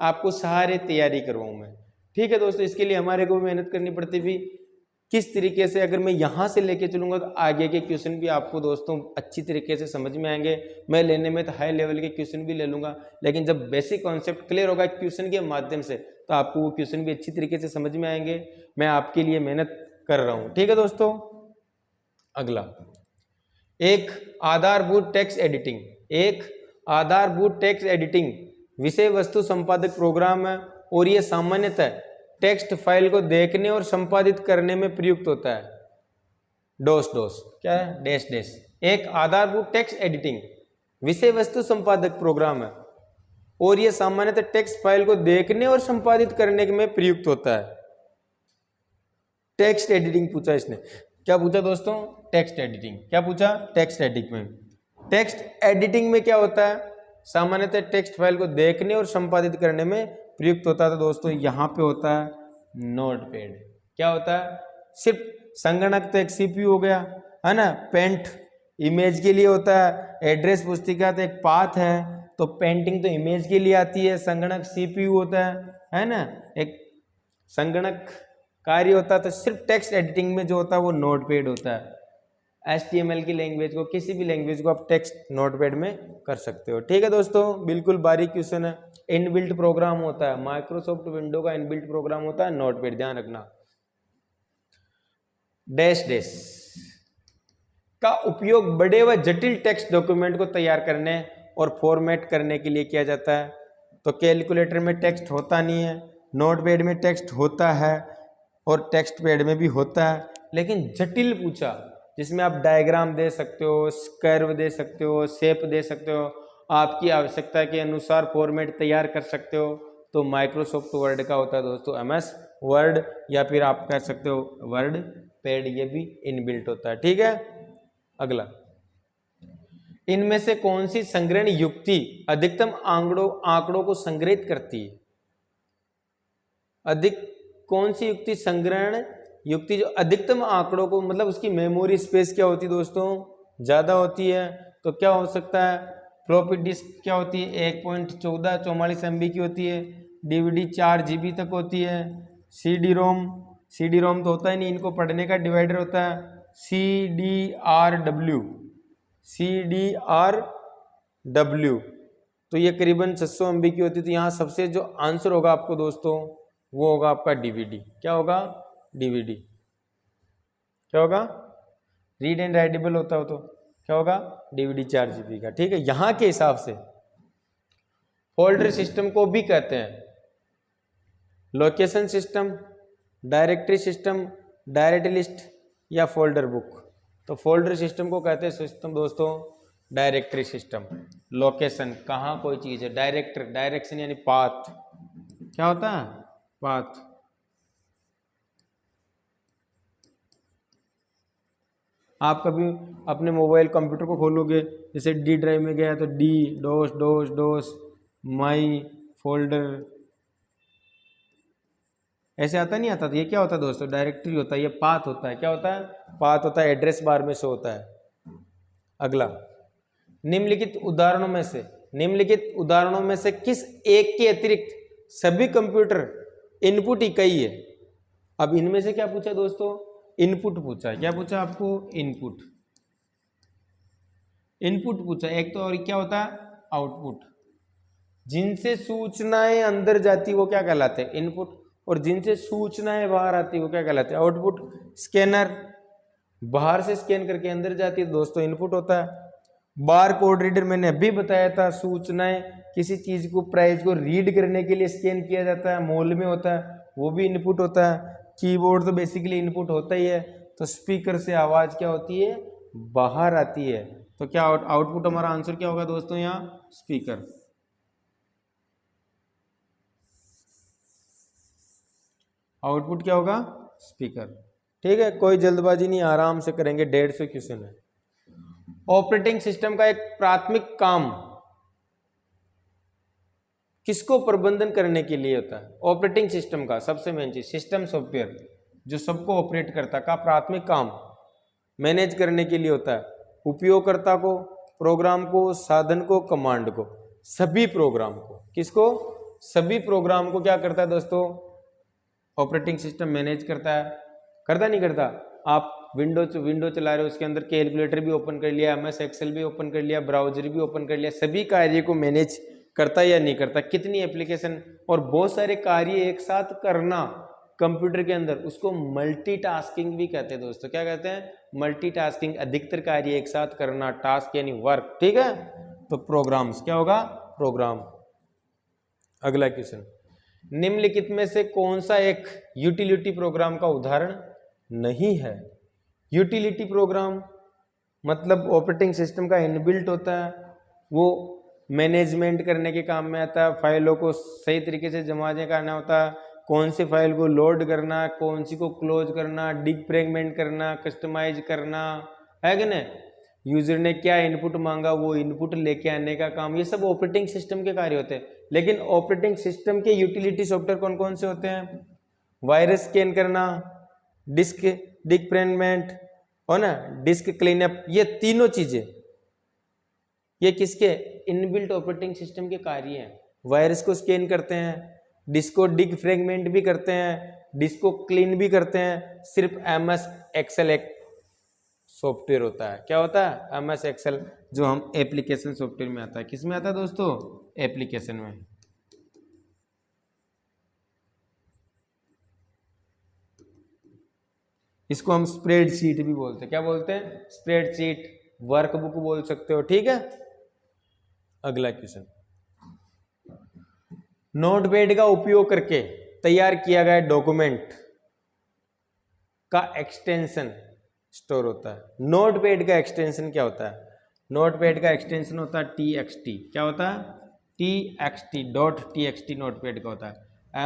आपको सारे तैयारी करवाऊं मैं। ठीक है दोस्तों, इसके लिए हमारे को मेहनत करनी पड़ती भी। किस तरीके से अगर मैं यहाँ से लेके चलूंगा तो आगे के क्वेश्चन भी आपको दोस्तों अच्छी तरीके से समझ में आएंगे। मैं लेने में तो हाई लेवल के क्वेश्चन भी ले लूंगा, लेकिन जब बेसिक कॉन्सेप्ट क्लियर होगा क्वेश्चन के माध्यम से, तो आपको वो क्वेश्चन भी अच्छी तरीके से समझ में आएंगे। मैं आपके लिए मेहनत कर रहा हूँ। ठीक है दोस्तों, अगला, एक आधारभूत टेक्स्ट एडिटिंग, एक आधारभूत टेक्स्ट एडिटिंग विषय वस्तु संपादक प्रोग्राम है, और ये सामान्यतः टेक्स्ट फाइल को देखने और संपादित करने में प्रयुक्त होता है। डोस क्या है, डैश डैश। एक आधारभूत टेक्स्ट एडिटिंग विषय वस्तु संपादक प्रोग्राम है, और यह सामान्यतः टेक्स्ट फाइल को देखने और संपादित करने में प्रयुक्त होता है। टेक्स्ट एडिटिंग पूछा इसने, क्या पूछा दोस्तों, टेक्स्ट एडिटिंग। क्या पूछा, टेक्स्ट एडिटिंग में। टेक्स्ट एडिटिंग में क्या होता है, सामान्यतः टेक्स्ट फाइल को देखने और संपादित करने में प्रयुक्त होता है। तो दोस्तों यहाँ पे होता है नोटपैड। क्या होता है, सिर्फ संगणक तो एक CPU हो गया है ना, पेंट इमेज के लिए होता है, एड्रेस पुस्तिका तो एक पाथ है, तो पेंटिंग तो इमेज के लिए आती है, संगणक CPU होता है ना, एक संगणक कार्य होता है। तो सिर्फ टेक्स्ट एडिटिंग में जो होता है वो नोटपैड होता है। HTML की लैंग्वेज को, किसी भी लैंग्वेज को आप टेक्स्ट नोटपैड में कर सकते हो। ठीक है दोस्तों, बिल्कुल बारीक क्वेश्चन है। इनबिल्ट प्रोग्राम होता है, माइक्रोसॉफ्ट विंडो का इनबिल्ट प्रोग्राम होता है नोटपैड, ध्यान रखना। डैश डैश का उपयोग बड़े व जटिल टेक्स्ट डॉक्यूमेंट को तैयार करने और फॉर्मेट करने के लिए किया जाता है। तो कैलकुलेटर में टेक्स्ट होता नहीं है, नोटपैड में टेक्स्ट होता है, और टेक्स्ट पैड में भी होता है। लेकिन जटिल पूछा, जिसमें आप डायग्राम दे सकते हो, कर्व दे सकते हो, शेप दे सकते हो, आपकी आवश्यकता के अनुसार फॉर्मेट तैयार कर सकते हो, तो माइक्रोसॉफ्ट वर्ड का होता है दोस्तों MS वर्ड, या फिर आप कह सकते हो वर्ड पैड, ये भी इनबिल्ट होता है। ठीक है, अगला, इनमें से कौन सी संग्रहण युक्ति अधिकतम आंकड़ों को संग्रहित करती है। कौन सी युक्ति, संग्रहण युक्ति जो अधिकतम आंकड़ों को, मतलब उसकी मेमोरी स्पेस क्या होती है दोस्तों, ज्यादा होती है। तो क्या हो सकता है, फ्लॉपी डिस्क क्या होती है 1.1444 MB की होती है, DVD 4 GB तक होती है, CD रोम तो होता ही नहीं, इनको पढ़ने का डिवाइडर होता है CDRW, तो ये करीबन 600 MB की होती है। तो यहाँ सबसे जो आंसर होगा आपको दोस्तों वो होगा आपका DVD। क्या होगा, DVD। क्या होगा, रीड एंड राइटेबल होता हो तो क्या होगा, DVD 4 GB का। ठीक है, यहां के हिसाब से फोल्डर सिस्टम को भी कहते हैं location system, directory system, direct list या फोल्डर बुक। तो फोल्डर सिस्टम को कहते हैं सिस्टम दोस्तों डायरेक्टरी सिस्टम। लोकेशन, कहाँ कोई चीज है, डायरेक्शन यानी पाथ, क्या होता है? पाथ। आप कभी अपने मोबाइल कंप्यूटर को खोलोगे, जैसे डी ड्राइव में गया तो डी डोस डोस डोस माई फोल्डर, ऐसे आता नहीं आता? तो ये क्या होता है दोस्तों? डायरेक्टरी होता है, ये पाथ होता है। क्या होता है? पाथ होता है, एड्रेस बार में शो होता है। अगला, निम्नलिखित उदाहरणों में से किस एक के अतिरिक्त सभी कंप्यूटर इनपुट इकाई है? अब इनमें से क्या पूछा दोस्तों? इनपुट पूछा है। क्या पूछा आपको? इनपुट। इनपुट पूछा। एक तो और क्या होता है? आउटपुट। जिनसे सूचनाएं अंदर जाती वो क्या कहलाते हैं? इनपुट। और जिनसे सूचनाएं बाहर आती वो क्या कहलाते हैं? आउटपुट। स्कैनर बाहर से स्कैन करके अंदर जाती है दोस्तों, इनपुट होता है। बार कोड रीडर मैंने अभी बताया था, सूचनाएं किसी चीज को, प्राइस को रीड करने के लिए स्कैन किया जाता है, मोल में होता है, वो भी इनपुट होता है। कीबोर्ड तो बेसिकली इनपुट होता ही है। तो स्पीकर से आवाज क्या होती है? बाहर आती है। तो क्या आउटपुट हमारा आंसर क्या होगा दोस्तों? यहाँ स्पीकर। आउटपुट क्या होगा? स्पीकर। ठीक है, कोई जल्दबाजी नहीं, आराम से करेंगे। 150 क्वेश्चन है। ऑपरेटिंग सिस्टम का एक प्राथमिक काम किसको प्रबंधन करने के लिए होता है? ऑपरेटिंग सिस्टम का सबसे मेन चीज, सिस्टम सॉफ्टवेयर जो सबको ऑपरेट करता है, का प्राथमिक काम मैनेज करने के लिए होता है। उपयोगकर्ता को, प्रोग्राम को, साधन को, कमांड को, सभी प्रोग्राम को। किसको? सभी प्रोग्राम को क्या करता है दोस्तों? ऑपरेटिंग सिस्टम मैनेज करता है। करता नहीं करता? आप विंडो चला रहे हो, उसके अंदर कैलकुलेटर भी ओपन कर लिया, MS एक्सेल भी ओपन कर लिया, ब्राउजर भी ओपन कर लिया, सभी कार्य को मैनेज करता या नहीं करता? कितनी एप्लीकेशन और बहुत सारे कार्य एक साथ करना कंप्यूटर के अंदर, उसको मल्टीटास्किंग भी कहते हैं दोस्तों। क्या कहते हैं? मल्टीटास्किंग। अधिकतर कार्य एक साथ करना, टास्क यानी वर्क। ठीक है, तो प्रोग्राम्स क्या होगा? प्रोग्राम। अगला क्वेश्चन, निम्नलिखित में से कौन सा एक यूटिलिटी प्रोग्राम का उदाहरण नहीं है? यूटिलिटी प्रोग्राम मतलब ऑपरेटिंग सिस्टम का इनबिल्ट होता है, वो मैनेजमेंट करने के काम में आता है, फाइलों को सही तरीके से जमा करना होता है, कौन सी फाइल को लोड करना, कौन सी को क्लोज करना, डिफ्रेगमेंट करना, कस्टमाइज करना, है कि नहीं? यूजर ने क्या इनपुट मांगा वो इनपुट लेके आने का काम, ये सब ऑपरेटिंग सिस्टम के कार्य होते हैं। लेकिन ऑपरेटिंग सिस्टम के यूटिलिटी सॉफ्टवेयर कौन कौन से होते हैं? वायरस स्कैन करना, डिस्क डिफ्रेगमेंट हो ना, डिस्क क्लीनअप, ये तीनों चीजें ये किसके? इनबिल्ट ऑपरेटिंग सिस्टम के कार्य हैं। वायरस को स्कैन करते हैं, डिस्क को डिफ्रेगमेंट भी करते हैं, डिस्क को क्लीन भी करते हैं। सिर्फ MS एक्सेल एक सॉफ्टवेयर होता है। क्या होता है? MS एक्सेल, जो हम एप्लीकेशन सॉफ्टवेयर में आता है। किस में आता है दोस्तों? एप्लीकेशन में। इसको हम स्प्रेडशीट भी बोलते हैं। क्या बोलते हैं? स्प्रेडशीट, वर्कबुक बोल सकते हो। ठीक है, अगला क्वेश्चन, नोटपैड का उपयोग करके तैयार किया गया डॉक्यूमेंट का एक्सटेंशन स्टोर होता है। नोटपैड का एक्सटेंशन क्या होता है? नोटपैड का एक्सटेंशन होता है TXT। क्या होता है? TXT, .txt नोटपैड का होता है।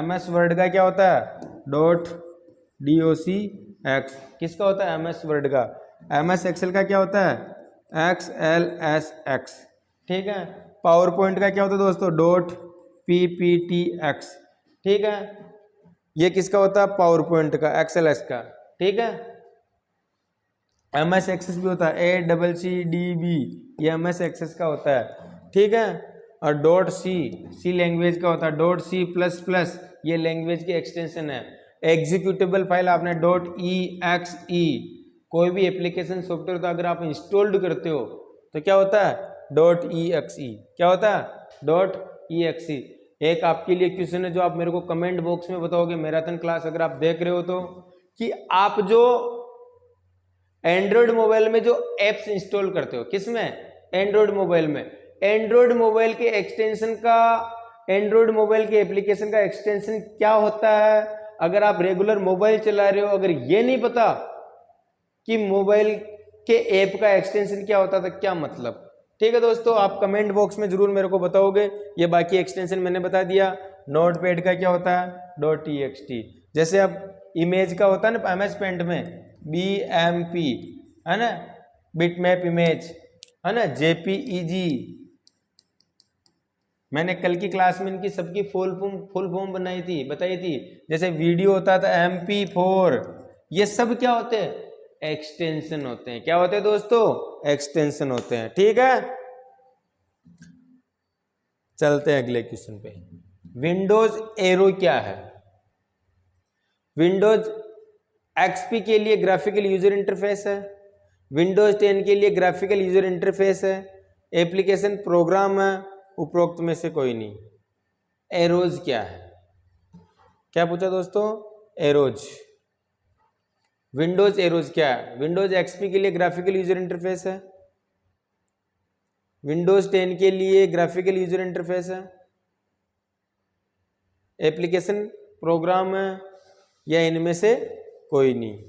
MS वर्ड का क्या होता है? .docx। किसका होता है? MS वर्ड का। MS एक्सेल का क्या होता है? XLSX। ठीक है, पावर पॉइंट का क्या होता है दोस्तों? .pptx। ठीक है, ये किसका होता है? पावर पॉइंट का, XLS का। ठीक है, MS एक्सेस भी होता है, ACCDB, ये MS एक्सेस का होता है। ठीक है, और .C लैंग्वेज का होता है, .C++, ये लैंग्वेज की एक्सटेंशन है। एग्जीक्यूटेबल फाइल आपने .exe, कोई भी एप्लीकेशन सॉफ्टवेयर तो अगर आप इंस्टॉल्ड करते हो तो क्या होता है? .exe। क्या होता है? .exe। एक आपके लिए क्वेश्चन है जो आप मेरे को कमेंट बॉक्स में बताओगे मैराथन क्लास अगर आप देख रहे हो तो, कि आप जो एंड्रॉयड मोबाइल में जो एप्स इंस्टॉल करते हो, किसमें? एंड्रॉयड मोबाइल में। एंड्रॉयड मोबाइल के एक्सटेंशन का, एंड्रॉयड मोबाइल के एप्लीकेशन का एक्सटेंशन क्या होता है? अगर आप रेगुलर मोबाइल चला रहे हो, अगर ये नहीं पता कि मोबाइल के ऐप का एक्सटेंशन क्या होता था, क्या मतलब? ठीक है दोस्तों, आप कमेंट बॉक्स में जरूर मेरे को बताओगे। ये बाकी एक्सटेंशन मैंने बता दिया। नोटपैड का क्या होता है .txt। जैसे अब इमेज का होता है ना एमएस पेंट में BMP है ना, बिटमैप इमेज है ना, JPEG। मैंने कल की क्लास में इनकी सबकी फुल फॉर्म बताई थी। जैसे वीडियो होता था MP4, ये सब क्या होते हैं एक्सटेंशन होते हैं। क्या होते हैं दोस्तों एक्सटेंशन होते हैं। ठीक है, चलते हैं अगले क्वेश्चन पे। विंडोज एरो क्या है? विंडोज XP के लिए ग्राफिकल यूजर इंटरफेस है, विंडोज 10 के लिए ग्राफिकल यूजर इंटरफेस है, एप्लीकेशन प्रोग्राम है, उपरोक्त में से कोई नहीं। एरोज क्या है? क्या पूछा दोस्तों? एरोज। विंडोज एरोज क्या है? विंडोज XP के लिए ग्राफिकल यूजर इंटरफेस है, विंडोज 10 के लिए ग्राफिकल यूजर इंटरफेस है, एप्लीकेशन प्रोग्राम है, या इनमें से कोई नहीं।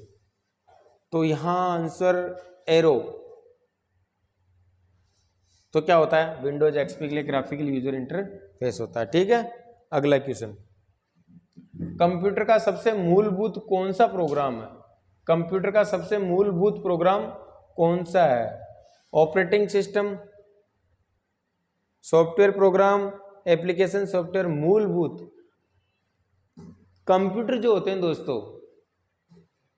तो यहां आंसर एरो। तो क्या होता है? विंडोज XP के लिए ग्राफिकल यूजर इंटरफेस होता है। ठीक है, अगला क्वेश्चन। कंप्यूटर का सबसे मूलभूत कौन सा प्रोग्राम है? कंप्यूटर का सबसे मूलभूत प्रोग्राम कौन सा है? Operating system, software program, application software. मूलभूत कंप्यूटर जो होते हैं दोस्तों,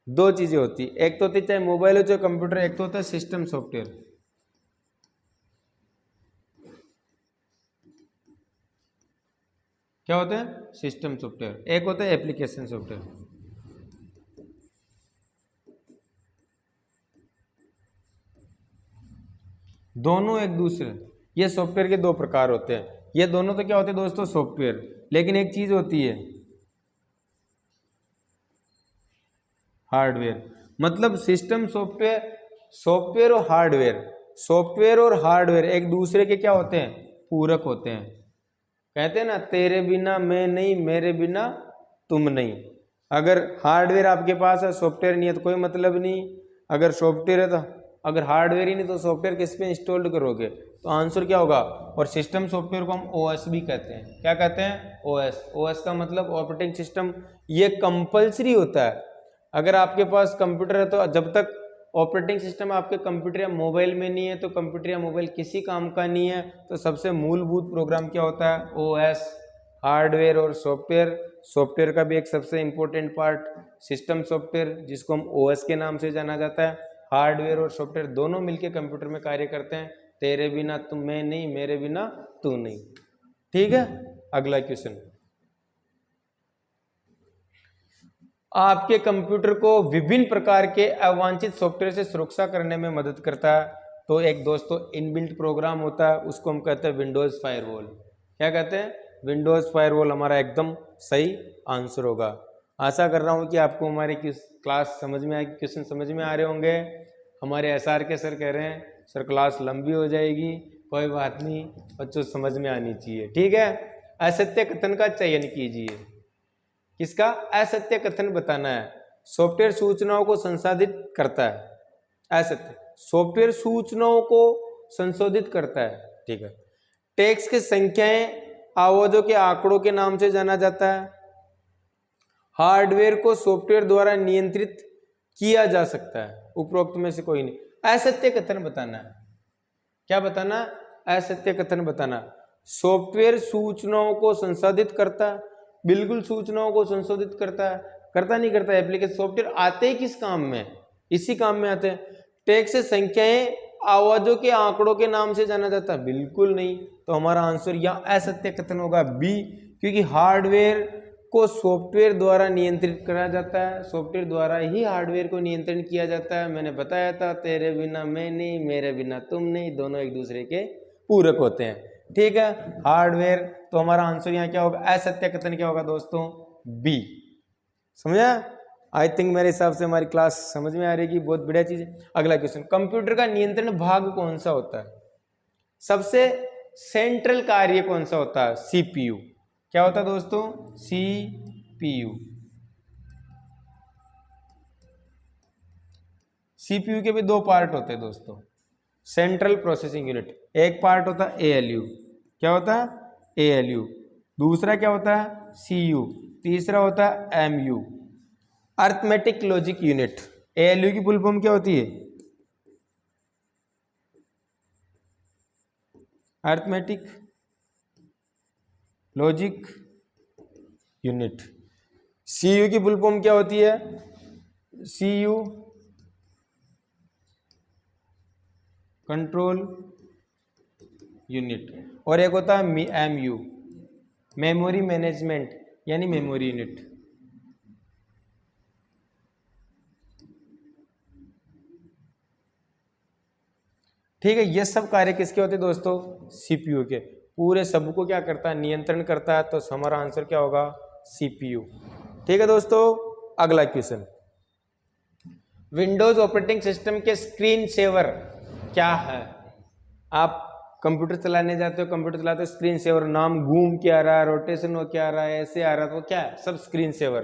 दो चीजें होती है, एक तो होती है चाहे मोबाइल हो चाहे कंप्यूटर, एक तो होता है सिस्टम सॉफ्टवेयर। क्या होता है? System software. एक होता है एप्लीकेशन सॉफ्टवेयर। दोनों एक दूसरे, ये सॉफ्टवेयर के दो प्रकार होते हैं। ये दोनों तो क्या होते हैं दोस्तों सॉफ्टवेयर, लेकिन एक चीज होती है हार्डवेयर। मतलब सिस्टम सॉफ्टवेयर, सॉफ्टवेयर और हार्डवेयर, सॉफ्टवेयर और हार्डवेयर एक दूसरे के क्या होते हैं? पूरक होते हैं। कहते हैं ना तेरे बिना मैं नहीं, मेरे बिना तुम नहीं। अगर हार्डवेयर आपके पास है, सॉफ्टवेयर नहीं है तो कोई मतलब नहीं। अगर सॉफ्टवेयर है तो, अगर हार्डवेयर ही नहीं तो सॉफ्टवेयर किस पे इंस्टॉल करोगे? तो आंसर क्या होगा? और सिस्टम सॉफ्टवेयर को हम OS भी कहते हैं। क्या कहते हैं? OS। OS का मतलब ऑपरेटिंग सिस्टम। ये कंपल्सरी होता है। अगर आपके पास कंप्यूटर है तो जब तक ऑपरेटिंग सिस्टम आपके कंप्यूटर या मोबाइल में नहीं है तो कंप्यूटर या मोबाइल किसी काम का नहीं है। तो सबसे मूलभूत प्रोग्राम क्या होता है? OS। हार्डवेयर और सॉफ्टवेयर, सॉफ्टवेयर का भी एक सबसे इंपॉर्टेंट पार्ट सिस्टम सॉफ्टवेयर जिसको हम OS के नाम से जाना जाता है। हार्डवेयर और सॉफ्टवेयर दोनों मिलकर कंप्यूटर में कार्य करते हैं। तेरे बिना तुम मैं नहीं, मेरे बिना तू नहीं। ठीक है, अगला क्वेश्चन। आपके कंप्यूटर को विभिन्न प्रकार के अवांछित सॉफ्टवेयर से सुरक्षा करने में मदद करता है। तो एक दोस्तों इनबिल्ट प्रोग्राम होता है, उसको हम कहते हैं विंडोज फायरवॉल। क्या कहते हैं? विंडोज फायरवॉल हमारा एकदम सही आंसर होगा। आशा कर रहा हूं कि आपको हमारी क्लास समझ में आएगी, क्वेश्चन समझ में आ रहे होंगे। हमारे SR के सर कह रहे हैं सर क्लास लंबी हो जाएगी, कोई बात नहीं, बच्चों समझ में आनी चाहिए। ठीक है, असत्य कथन का चयन कीजिए। किसका? असत्य कथन बताना है। सॉफ्टवेयर सूचनाओं को संसाधित करता है। असत्य, सॉफ्टवेयर सूचनाओं को संशोधित करता है। ठीक है। टेक्स्ट की संख्याएं आवाजों के आंकड़ों के नाम से जाना जाता है। हार्डवेयर को सॉफ्टवेयर द्वारा नियंत्रित किया जा सकता है। उपरोक्त में से कोई नहीं। असत्य कथन बताना है। क्या बताना? असत्य कथन बताना। सॉफ्टवेयर सूचनाओं को संसाधित करता है, बिल्कुल सूचनाओं को संशोधित करता है। करता नहीं करता? एप्लीकेशन सॉफ्टवेयर आते ही किस काम में? इसी काम में आते हैं। टेक्स्ट से संख्याएं आवाजों के आंकड़ों के नाम से जाना जाता है, बिल्कुल नहीं। तो हमारा आंसर यहाँ असत्य कथन होगा B, क्योंकि हार्डवेयर को सॉफ्टवेयर द्वारा नियंत्रित करा जाता है। सॉफ्टवेयर द्वारा ही हार्डवेयर को नियंत्रण किया जाता है। मैंने बताया था तेरे बिना मैं नहीं, मेरे बिना तुम नहीं, दोनों एक दूसरे के पूरक होते हैं। ठीक है, हार्डवेयर। तो हमारा आंसर यहाँ क्या होगा? असत्य कथन क्या होगा दोस्तों? B। समझा? आई थिंक मेरे हिसाब से हमारी क्लास समझ में आ रही है, बहुत बढ़िया चीज है। अगला क्वेश्चन, कंप्यूटर का नियंत्रण भाग कौन सा होता है? सबसे सेंट्रल कार्य कौन सा होता है? CPU। क्या होता है दोस्तों? CPU। CPU के भी दो पार्ट होते हैं दोस्तों, सेंट्रल प्रोसेसिंग यूनिट। एक पार्ट होता है ALU। क्या होता है? ALU। दूसरा क्या होता है CU, तीसरा होता है MU, arithmetic logic unit. ALU की फुल फॉर्म क्या होती है? Arithmetic logic unit. CU की फुल फॉर्म क्या होती है? CU control unit. और एक होता है MU, मेमोरी मैनेजमेंट यानी मेमोरी यूनिट। ठीक है, ये सब कार्य किसके होते हैं दोस्तों? CPU के। पूरे सब को क्या करता है? नियंत्रण करता है। तो हमारा आंसर क्या होगा? CPU। ठीक है दोस्तों, अगला क्वेश्चन, विंडोज ऑपरेटिंग सिस्टम के स्क्रीन सेवर क्या है? आप कंप्यूटर चलाने जाते हो, कंप्यूटर चलाते हो, स्क्रीन सेवर नाम घूम के आ रहा है, रोटेशन हो के आ रहा है, ऐसे आ रहा है, तो क्या है? सब स्क्रीन सेवर।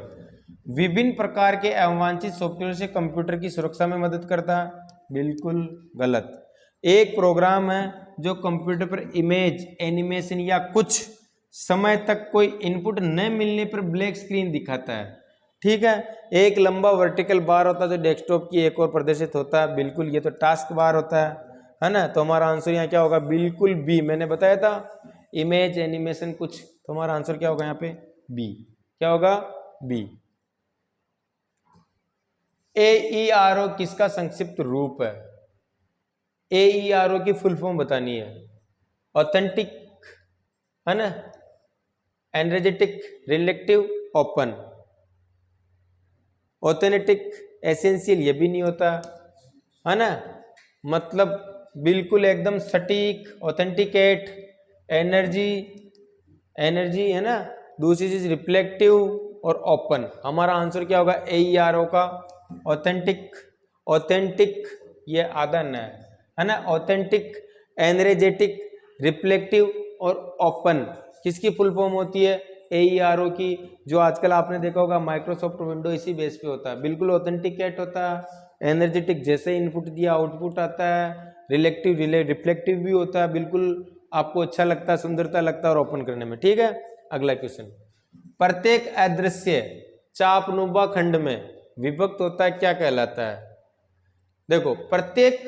विभिन्न प्रकार के अवांछित सॉफ्टवेयर से कंप्यूटर की सुरक्षा में मदद करता है? बिल्कुल गलत। एक प्रोग्राम है जो कंप्यूटर पर इमेज, एनिमेशन या कुछ समय तक कोई इनपुट न मिलने पर ब्लैक स्क्रीन दिखाता है। ठीक है, एक लंबा वर्टिकल बार होता है जो डेस्कटॉप की एक ओर प्रदर्शित होता है। बिल्कुल, ये तो टास्क बार होता है ना? तो हमारा आंसर यहाँ क्या होगा? बिल्कुल बी। मैंने बताया था इमेज, एनिमेशन कुछ, तो हमारा आंसर क्या होगा यहाँ पे? बी। क्या होगा? बी। AERO किसका संक्षिप्त रूप है? AERO की फुल फॉर्म बतानी है। ऑथेंटिक, है ना, energetic, relative, open. Authentic, essential ये भी नहीं होता, है ना, मतलब बिल्कुल एकदम सटीक, ऑथेंटिकेट, एनर्जी, एनर्जी, है ना। दूसरी चीज रिफ्लेक्टिव और ओपन। हमारा आंसर क्या होगा? AERO का ऑथेंटिक। ऑथेंटिक ये आधा न है ना। ऑथेंटिक, एनर्जेटिक, रिफ्लेक्टिव और ओपन किसकी फुल फॉर्म होती है? AERO की। जो आजकल आपने देखा होगा माइक्रोसॉफ्ट विंडो इसी बेस पे होता है। बिल्कुल ऑथेंटिकेट होता है, एनर्जेटिक जैसे इनपुट दिया आउटपुट आता है, रिलेक्टिव रिफ्लेक्टिव भी होता है, बिल्कुल आपको अच्छा लगता है, सुंदरता लगता है और ओपन करने में। ठीक है, अगला क्वेश्चन, प्रत्येक अदृश्य चापनुमा खंड में विभक्त होता है क्या कहलाता है? देखो, प्रत्येक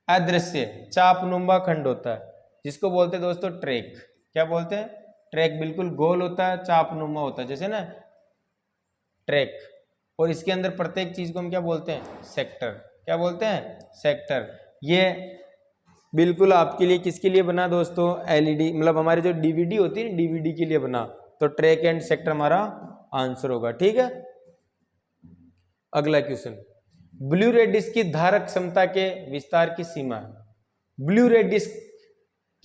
अदृश्य चापनुमा खंड होता है जिसको बोलते हैं दोस्तों ट्रैक। क्या बोलते हैं? ट्रैक। बिल्कुल गोल होता है, चापनुमा होता है, जैसे ना ट्रैक। और इसके अंदर प्रत्येक चीज को हम क्या बोलते हैं? सेक्टर। क्या बोलते हैं? सेक्टर। ये बिल्कुल आपके लिए किसके लिए बना दोस्तों? LED, मतलब हमारी जो DVD होती है DVD के लिए बना। तो ट्रैक एंड सेक्टर हमारा आंसर होगा। ठीक है, अगला क्वेश्चन, ब्लू रे डिस्क की धारक क्षमता के विस्तार की सीमा है। ब्लू रे डिस्क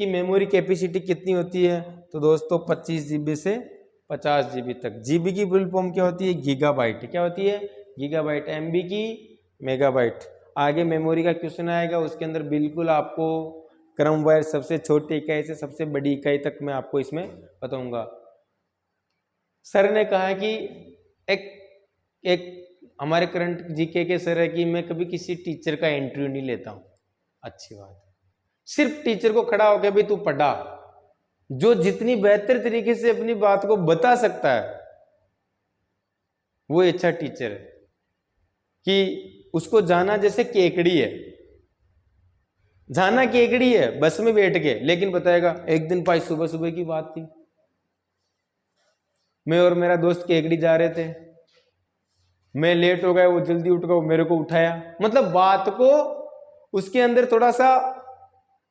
की मेमोरी कैपेसिटी कितनी होती है? तो दोस्तों 25 GB से 50 GB तक। GB की फुल फॉर्म क्या होती है? गीगाबाइट। क्या होती है? गीगाबाइट। MB की मेगाबाइट। आगे मेमोरी का क्वेश्चन आएगा, उसके अंदर बिल्कुल आपको क्रमवार सबसे छोटी इकाई से सबसे बड़ी इकाई तक मैं आपको इसमें बताऊंगा। सर ने कहा कि एक हमारे करंट GK के सर है कि मैं कभी किसी टीचर का इंटरव्यू नहीं लेता हूं। अच्छी बात है, सिर्फ टीचर को खड़ा होकर भी तू पढ़ा। जो जितनी बेहतर तरीके से अपनी बात को बता सकता है वो अच्छा टीचर है। कि उसको जाना जैसे केकड़ी है, जाना केकड़ी है बस में बैठ के, लेकिन बताएगा एक दिन भाई सुबह सुबह की बात थी, मैं और मेरा दोस्त केकड़ी जा रहे थे, मैं लेट हो गया, वो जल्दी उठ गया, मेरे को उठाया। मतलब बात को उसके अंदर थोड़ा सा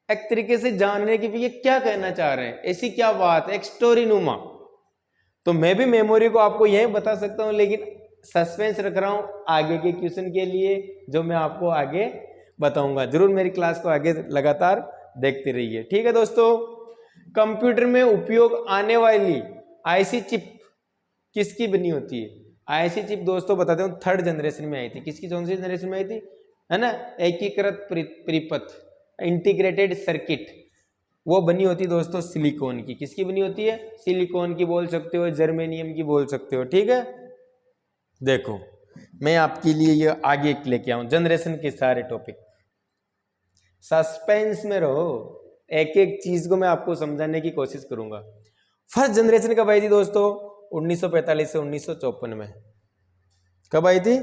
एक तरीके से जानने की भी ये क्या कहना चाह रहे हैं, ऐसी क्या बात है, एक स्टोरी नुमा। तो मैं भी मेमोरी को आपको यही बता सकता हूं, लेकिन सस्पेंस रख रहा हूं आगे के क्वेश्चन के लिए जो मैं आपको आगे बताऊंगा। जरूर मेरी क्लास को आगे लगातार देखते रहिए। ठीक है दोस्तों, कंप्यूटर में उपयोग आने वाली IC चिप किसकी बनी होती है? IC चिप दोस्तों बताते हूँ थर्ड जनरेशन में आई थी। किसकी? कौन सी जनरेशन में आई थी? है ना, एकीकृत परिपथ, इंटीग्रेटेड सर्किट। वो बनी होती दोस्तों सिलिकॉन की। किसकी बनी होती है? सिलिकॉन की बोल सकते हो, जर्मेनियम की बोल सकते हो। ठीक है, देखो मैं आपके लिए ये आगे लेके आऊं जनरेशन के सारे टॉपिक। सस्पेंस में रहो, एक एक चीज को मैं आपको समझाने की कोशिश करूंगा। फर्स्ट जनरेशन कब आई थी दोस्तों? 1945 से 1954 में। कब आई थी?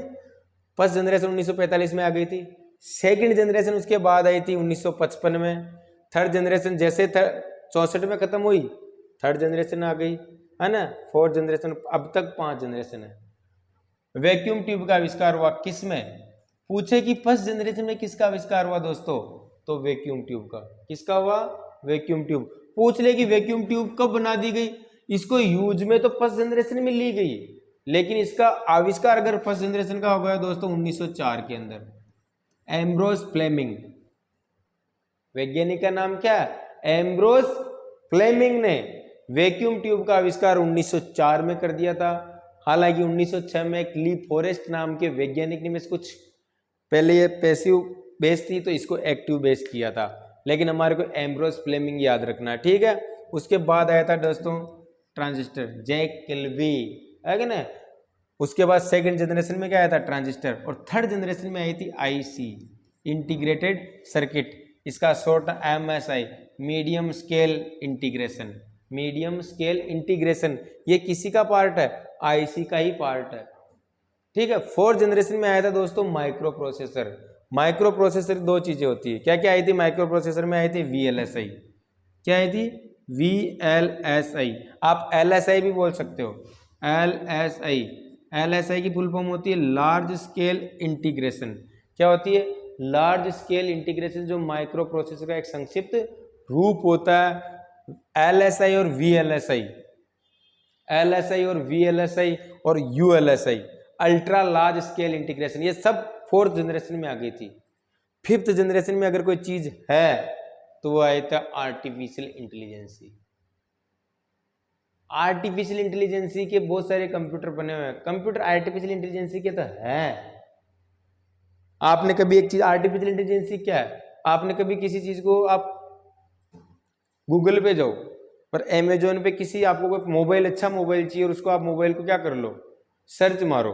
फर्स्ट जनरेशन 1945 में आ गई थी। सेकंड जनरेशन उसके बाद आई थी 1955 में। थर्ड जनरेशन जैसे 64 में खत्म हुई, थर्ड जनरेशन आ गई, है ना। फोर्थ जनरेशन, अब तक 5 जनरेशन है। वैक्यूम ट्यूब का आविष्कार हुआ किस में? पूछे कि फर्स्ट जनरेशन में किसका आविष्कार हुआ दोस्तों, तो वैक्यूम ट्यूब का। किसका हुआ? Vacuum tube. पूछ ले कि वैक्यूम ट्यूब कब बना दी गई? इसको यूज में तो फर्स्ट जनरेशन में ली गई, लेकिन इसका आविष्कार अगर फर्स्ट जनरेशन का हो गया दोस्तों 1904 के अंदर, एम्ब्रोस फ्लेमिंग। वैज्ञानिक का नाम क्या है? एम्ब्रोस फ्लेमिंग ने वैक्यूम ट्यूब का आविष्कार 1904 में कर दिया था। हालांकि 1906 में एक ली फॉरेस्ट नाम के वैज्ञानिक ने कुछ पहले ये पैसिव बेस थी तो इसको एक्टिव बेस किया था, लेकिन हमारे को एम्ब्रोस फ्लेमिंग याद रखना है, ठीक है। उसके बाद आया था दोस्तों ट्रांजिस्टर, जैक किल्बी, है ना। उसके बाद सेकंड जनरेशन में क्या आया था? ट्रांजिस्टर। और थर्ड जनरेशन में आई थी आईसी, इंटीग्रेटेड सर्किट। इसका short MSI, medium scale integration. Medium scale integration ये किसी का पार्ट है? आईसी का ही पार्ट है, ठीक है। फोर्थ जनरेशन में आया था दोस्तों माइक्रो प्रोसेसर। माइक्रो प्रोसेसर दो चीजें होती है, क्या क्या आई थी माइक्रो प्रोसेसर में? आई थी वीएलएसआई। क्या आई थी? वीएलएसआई। आप एलएसआई भी बोल सकते हो, एलएसआई। एलएसआई की फुल फॉर्म होती है लार्ज स्केल इंटीग्रेशन। क्या होती है? लार्ज स्केल इंटीग्रेशन, जो माइक्रो प्रोसेसर का एक संक्षिप्त रूप होता है। एलएसआई और वीएलएसआई, एलएसआई और वीएलएसआई और ULSI, ultra large scale integration, ये सब फोर्थ जनरेशन में आ गई थी। फिफ्थ जनरेशन में अगर कोई चीज है तो वो आया था आर्टिफिशियल इंटेलिजेंसी। आर्टिफिशियल इंटेलिजेंसी के बहुत सारे कंप्यूटर बने हुए हैं। कंप्यूटर आर्टिफिशियल इंटेलिजेंसी के तो है। आपने कभी एक चीज, आर्टिफिशियल इंटेलिजेंसी क्या है? आपने कभी किसी चीज को, आप गूगल पे जाओ पर अमेजोन पे किसी, आपको कोई मोबाइल, अच्छा मोबाइल चाहिए और उसको आप मोबाइल को क्या कर लो? सर्च मारो।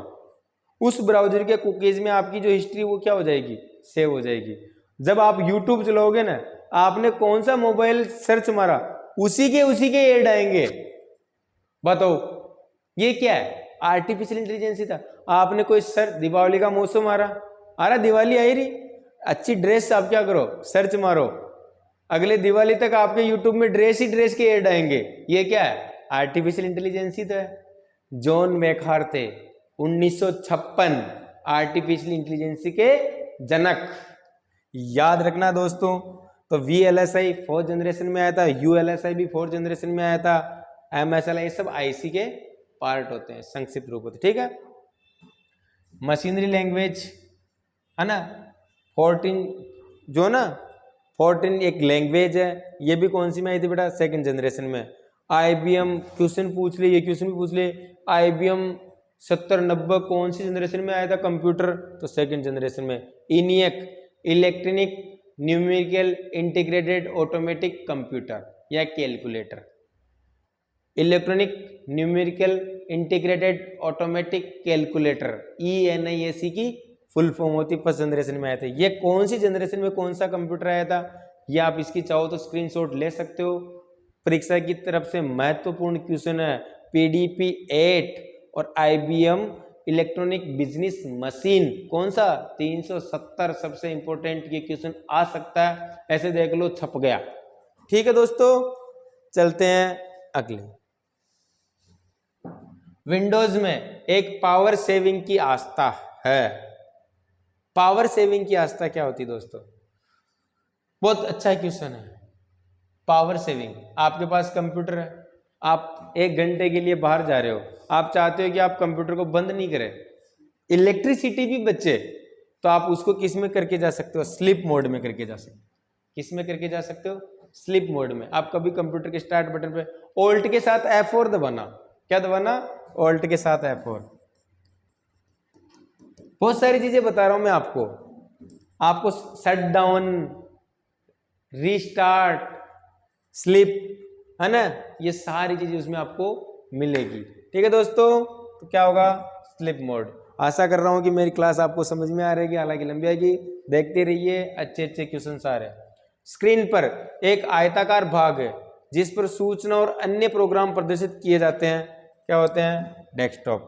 उस ब्राउजर के कुकीज में आपकी जो हिस्ट्री वो क्या हो जाएगी? सेव हो जाएगी। जब आप यूट्यूब चलाओगे ना, आपने कौन सा मोबाइल सर्च मारा, उसी के ऐड आएंगे। बताओ ये क्या है? आर्टिफिशियल इंटेलिजेंसी था। आपने कोई सर्च, दीपावली का मौसम आ रहा, दिवाली आई रही, अच्छी ड्रेस, आप क्या करो? सर्च मारो, अगले दिवाली तक आपके यूट्यूब में ड्रेस ही ड्रेस के ऐड आएंगे। ये क्या है? आर्टिफिशियल इंटेलिजेंसी तो है। जॉन मैकार्थे 1956 आर्टिफिशियल इंटेलिजेंसी के जनक, याद रखना दोस्तों। तो वीएलएसआई फोर्थ जनरेशन में आया था, यूएलएसआई भी फोर्थ जनरेशन में आया था, एमएसएलआई, सब आईसी के पार्ट होते हैं, संक्षिप्त रूप होते, ठीक है। मशीनरी लैंग्वेज है ना, 14 जो ना 14 एक लैंग्वेज है, ये भी कौन सी में आई थी बेटा? सेकंड जनरेशन में। आईबीएम, क्वेश्चन पूछ ले, ये क्वेश्चन भी पूछ ले, आईबीएम 70-90 कौन सी जनरेशन में आया था कंप्यूटर? तो सेकंड जनरेशन में। ENIAC, electronic numerical integrated automatic computer या calculator. Electronic numerical integrated automatic calculator, ENIAC की फुल फॉर्म होती, फर्स्ट जनरेशन में आए थे। ये कौन सी जनरेशन में कौन सा कंप्यूटर आया था? ये आप इसकी चाहो तो स्क्रीनशॉट ले सकते हो। परीक्षा की तरफ से महत्वपूर्ण क्वेश्चन है। PDP 8 और IBM इलेक्ट्रॉनिक बिजनेस मशीन, कौन सा? 370 सबसे इंपॉर्टेंट ये क्वेश्चन आ सकता है, ऐसे देख लो, छप गया। ठीक है दोस्तों, चलते हैं अगले। विंडोज में एक पावर सेविंग की आस्था है। पावर सेविंग की आस्था क्या होती है दोस्तों? बहुत अच्छा क्वेश्चन है। पावर सेविंग, आपके पास कंप्यूटर है, आप 1 घंटे के लिए बाहर जा रहे हो, आप चाहते हो कि आप कंप्यूटर को बंद नहीं करें, इलेक्ट्रिसिटी भी बचे, तो आप उसको किस में करके जा सकते हो? स्लीप मोड में करके जा सकते हो। किस में करके जा सकते हो? स्लीप मोड में। आप कभी कंप्यूटर के स्टार्ट बटन पे ऑल्ट के साथ F4 दबाना, क्या दबाना? ऑल्ट के साथ F4। बहुत सारी चीजें बता रहा हूं मैं आपको शट डाउन, रीस्टार्ट, स्लीप, है ना, ये सारी चीजें उसमें आपको मिलेगी। ठीक है दोस्तों, तो क्या होगा? Sleep mode. आशा कर रहा हूं कि मेरी क्लास आपको समझ में आ रहेगी, हालांकि लंबी आएगी, देखते रहिए, अच्छे अच्छे क्वेश्चन आ रहे हैं। स्क्रीन पर एक आयताकार भाग है, जिस पर सूचना और अन्य प्रोग्राम प्रदर्शित किए जाते हैं क्या होते हैं? डेस्कटॉप।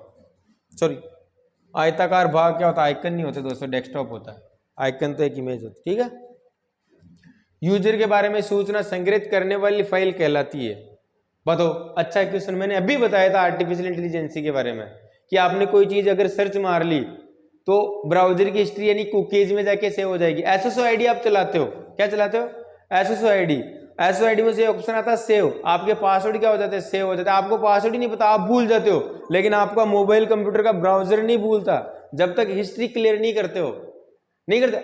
सॉरी, आयताकार भाग क्या होता है? आइकन नहीं होते दोस्तों, डेस्कटॉप होता है। आइकन तो एक इमेज होती है, ठीक है। यूजर के बारे में सूचना संग्रहित करने वाली फाइल कहलाती है। बताओ, अच्छा क्वेश्चन मैंने अभी बताया था आर्टिफिशियल इंटेलिजेंसी के बारे में कि आपने कोई चीज अगर सर्च मार ली तो ब्राउजर की हिस्ट्री यानी कुकीज में जाके सेव हो जाएगी। एसएसओ आईडी आप चलाते हो, क्या चलाते हो? SSO ID. एसएसओ आईडी में से ऑप्शन आता है सेव, आपके पासवर्ड क्या हो जाते हैं? सेव हो जाते हैं। आपको पासवर्ड ही नहीं पता, आप भूल जाते हो, लेकिन आपका मोबाइल कंप्यूटर का ब्राउजर नहीं भूलता जब तक हिस्ट्री क्लियर नहीं करते हो। नहीं करते?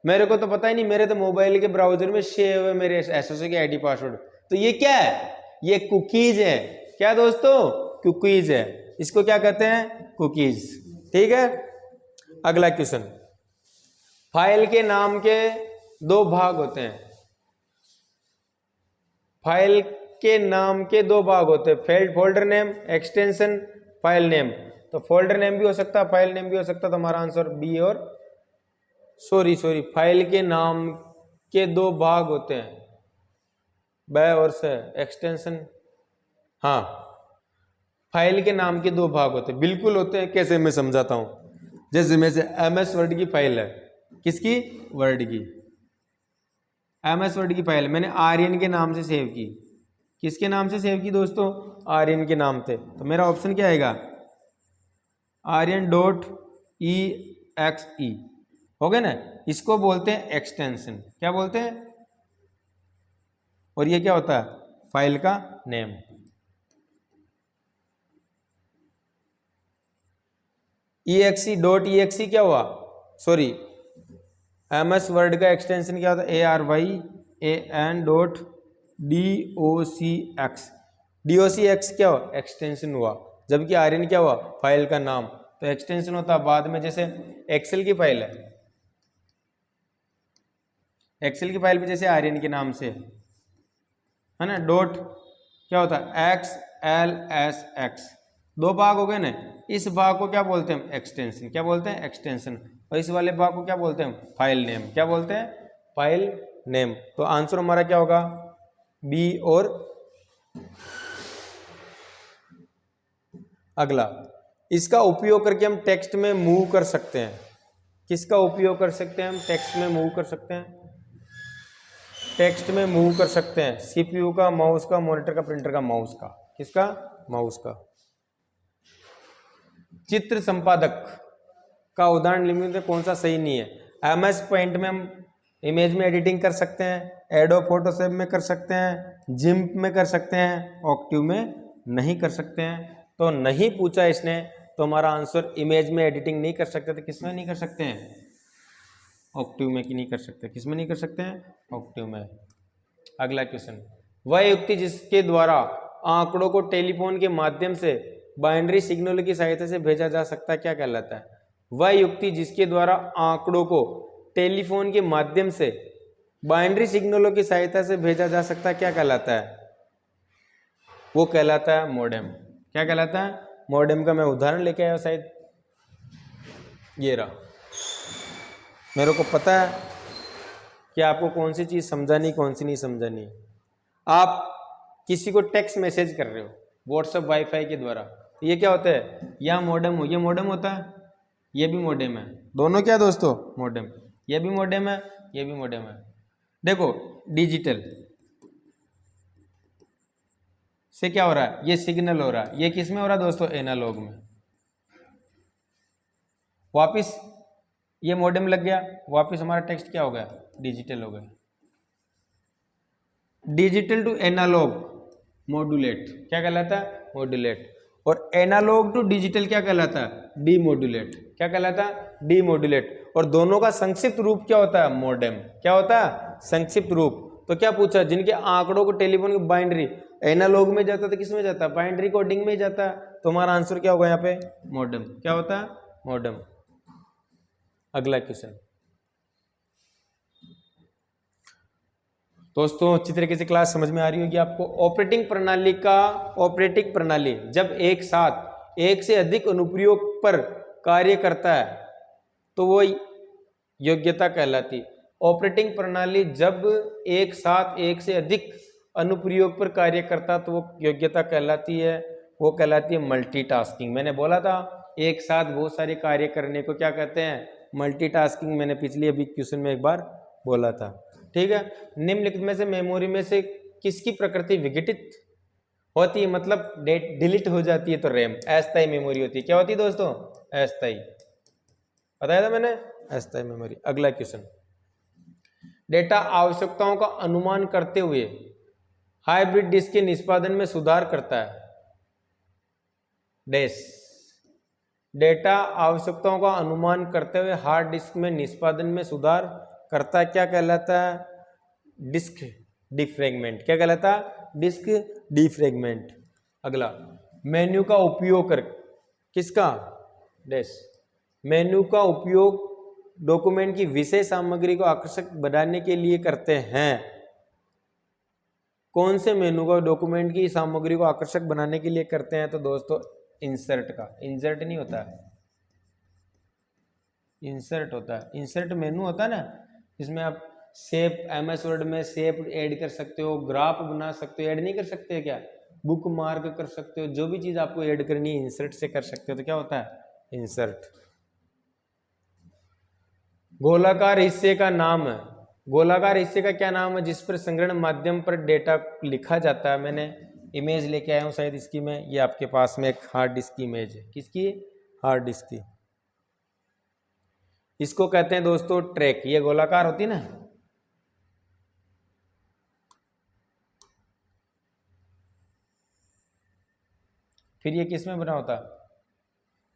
मेरे को तो पता ही नहीं, मेरे तो मोबाइल के ब्राउजर में सेव है मेरे एसएसओ की आईडी पासवर्ड। तो ये क्या है? ये कुकीज है। क्या दोस्तों? कुकीज है। इसको क्या कहते हैं? कुकीज। ठीक है। अगला क्वेश्चन, फाइल के नाम के दो भाग होते हैं। फाइल के नाम के दो भाग होते हैं, folder name, extension, file name. तो फोल्डर नेम भी हो सकता है, फाइल नेम भी हो सकता है। तो हमारा आंसर बी और सॉरी फाइल के नाम के दो भाग होते हैं, ब और से, एक्सटेंशन। हाँ, फाइल के नाम के दो भाग होते हैं, बिल्कुल होते हैं। कैसे? मैं समझाता हूं। जैसे में से एमएस वर्ड की फाइल है, किसकी? वर्ड की। एमएस वर्ड की फाइल मैंने आर्यन के नाम से सेव की। किसके नाम से सेव की दोस्तों? आर्यन के नाम से। तो मेरा ऑप्शन क्या आएगा? aryan.exe। हो गया ना? इसको बोलते हैं एक्सटेंशन। क्या बोलते हैं? और ये क्या होता है? फाइल का नेम। exe.exe क्या हुआ? सॉरी, एमएस वर्ड का एक्सटेंशन क्या होता है? aryan.docx। docx क्या हुआ? एक्सटेंशन हुआ। जबकि आर्यन क्या हुआ? फाइल का नाम। तो एक्सटेंशन होता है बाद में। जैसे एक्सेल की फाइल है, एक्सेल की फाइल पे जैसे आर्यन के नाम से है ना, डॉट क्या होता है? XLSX। दो भाग हो गए ना, इस भाग को क्या बोलते हैं? एक्सटेंशन। क्या बोलते हैं? एक्सटेंशन। और इस वाले भाग को क्या बोलते हैं? File name. क्या बोलते हैं? File name. तो आंसर हमारा क्या होगा? बी और अगला, इसका उपयोग करके हम टेक्स्ट में मूव कर सकते हैं। किसका उपयोग कर सकते हैं हम? टेक्स्ट में मूव कर सकते हैं। टेक्स्ट में मूव कर सकते हैं। सीपीयू का, माउस का, मॉनिटर का, प्रिंटर का, माउस का। किसका? माउस का। चित्र संपादक का उदाहरण निम्न में कौन सा सही नहीं है? एमएस पेंट में हम इमेज में एडिटिंग कर सकते हैं, एडोब फोटोशॉप में कर सकते हैं, जिम्प में कर सकते हैं, ऑक्टिव में नहीं कर सकते हैं। तो नहीं पूछा इसने, तो हमारा आंसर इमेज में एडिटिंग नहीं कर सकते। तो किसमें नहीं कर सकते हैं? ऑक्टिव में। कि नहीं कर सकते? किसमें नहीं कर सकते हैं? ऑक्टिव में। अगला क्वेश्चन, वह युक्ति जिसके द्वारा आंकड़ों को टेलीफोन के माध्यम से बाइनरी सिग्नल की सहायता से भेजा जा सकता है, क्या कहलाता है? वह युक्ति जिसके द्वारा आंकड़ों को टेलीफोन के माध्यम से बाइनरी सिग्नलों की सहायता से भेजा जा सकता है, क्या कहलाता है? वो कहलाता है मॉडेम। क्या कहलाता है? मॉडेम का मैं उदाहरण लेके आया शायद, ये रहा। मेरे को पता है कि आपको कौन सी चीज समझानी, कौन सी नहीं समझानी। आप किसी को टेक्स्ट मैसेज कर रहे हो व्हाट्सएप वाईफाई के द्वारा, ये क्या होता है? या मॉडेम हो, ये मॉडेम होता है, ये भी मॉडेम है। दोनों क्या दोस्तों? मॉडेम। ये भी मॉडेम है, ये भी मॉडेम है। देखो, डिजिटल से क्या हो रहा है? ये सिग्नल हो रहा है। ये किस में हो रहा है दोस्तों? एनालॉग में। वापिस ये मॉडेम लग गया, वापिस हमारा टेक्स्ट क्या हो गया? डिजिटल हो गया। डिजिटल टू एनालॉग मॉड्यूलेट क्या कहलाता है? मॉड्यूलेट। और एनालॉग टू डिजिटल क्या कहलाता है? डीमॉड्यूलेट। क्या कहलाता है? डीमॉड्यूलेट। और दोनों का संक्षिप्त रूप क्या होता है? मॉडेम। क्या होता है? संक्षिप्त रूप। तो क्या पूछा? जिनके आंकड़ों को टेलीफोन की बाइनरी एनालॉग में जाता है, तो किस में जाता है? बाइनरी कोडिंग में जाता है। तो हमारा आंसर क्या होगा यहाँ पे? मॉडेम। क्या होता है? मॉडेम। अगला क्वेश्चन दोस्तों, अच्छी तरीके से क्लास समझ में आ रही होगी आपको। ऑपरेटिंग प्रणाली जब एक साथ एक से अधिक अनुप्रयोग पर कार्य करता है तो वो योग्यता कहलाती। ऑपरेटिंग प्रणाली जब एक साथ एक से अधिक अनुप्रयोग पर कार्य करता तो वो योग्यता कहलाती है, वो कहलाती है मल्टीटास्किंग। मैंने बोला था एक साथ बहुत सारे कार्य करने को क्या कहते हैं, मल्टीटास्किंग। मैंने पिछली अभी क्वेश्चन में एक बार बोला था। ठीक है, निम्नलिखित में से मेमोरी में से किसकी प्रकृति विघटित होती है, मतलब डिलीट हो जाती है तो रैम। अस्थायी मेमोरी होती है। क्या होती है दोस्तों, अस्थायी। बताया था मैंने, अस्थायी मेमोरी। अगला क्वेश्चन, डेटा आवश्यकताओं का अनुमान करते हुए हाइब्रिड डिस्क के निष्पादन में सुधार करता है। डैश। डेटा आवश्यकताओं का अनुमान करते हुए हार्ड डिस्क में निष्पादन में सुधार करता है, क्या कहलाता है, डिस्क डिफ्रेगमेंट। क्या कहलाता है, डिस्क डिफ्रेगमेंट। अगला, मेन्यू का उपयोग कर, किसका, डैश। मेन्यू का उपयोग डॉक्यूमेंट की विशेष सामग्री को आकर्षक बनाने के लिए करते हैं। कौन से मेन्यू का डॉक्यूमेंट की सामग्री को आकर्षक बनाने के लिए करते हैं, तो दोस्तों इंसर्ट का। इंसर्ट नहीं होता है, इंसर्ट होता है। इंसर्ट मेन्यू होता है ना, जिसमें आप शेप, एमएस वर्ड में शेप ऐड कर सकते हो, ग्राफ बना सकते हो। ऐड नहीं कर सकते क्या, बुक मार्क कर सकते हो, जो भी चीज आपको ऐड करनी है इंसर्ट से कर सकते हो। तो क्या होता है, इंसर्ट। गोलाकार हिस्से का नाम है, गोलाकार हिस्से का क्या नाम है जिस पर संग्रहण माध्यम पर डेटा लिखा जाता है। मैंने इमेज लेके आया हूं शायद इसकी में, ये आपके पास में एक हार्ड डिस्क की इमेज है। किसकी, हार्ड डिस्क की। इसको कहते हैं दोस्तों ट्रैक। ये गोलाकार होती है ना, फिर ये किस में बना होता,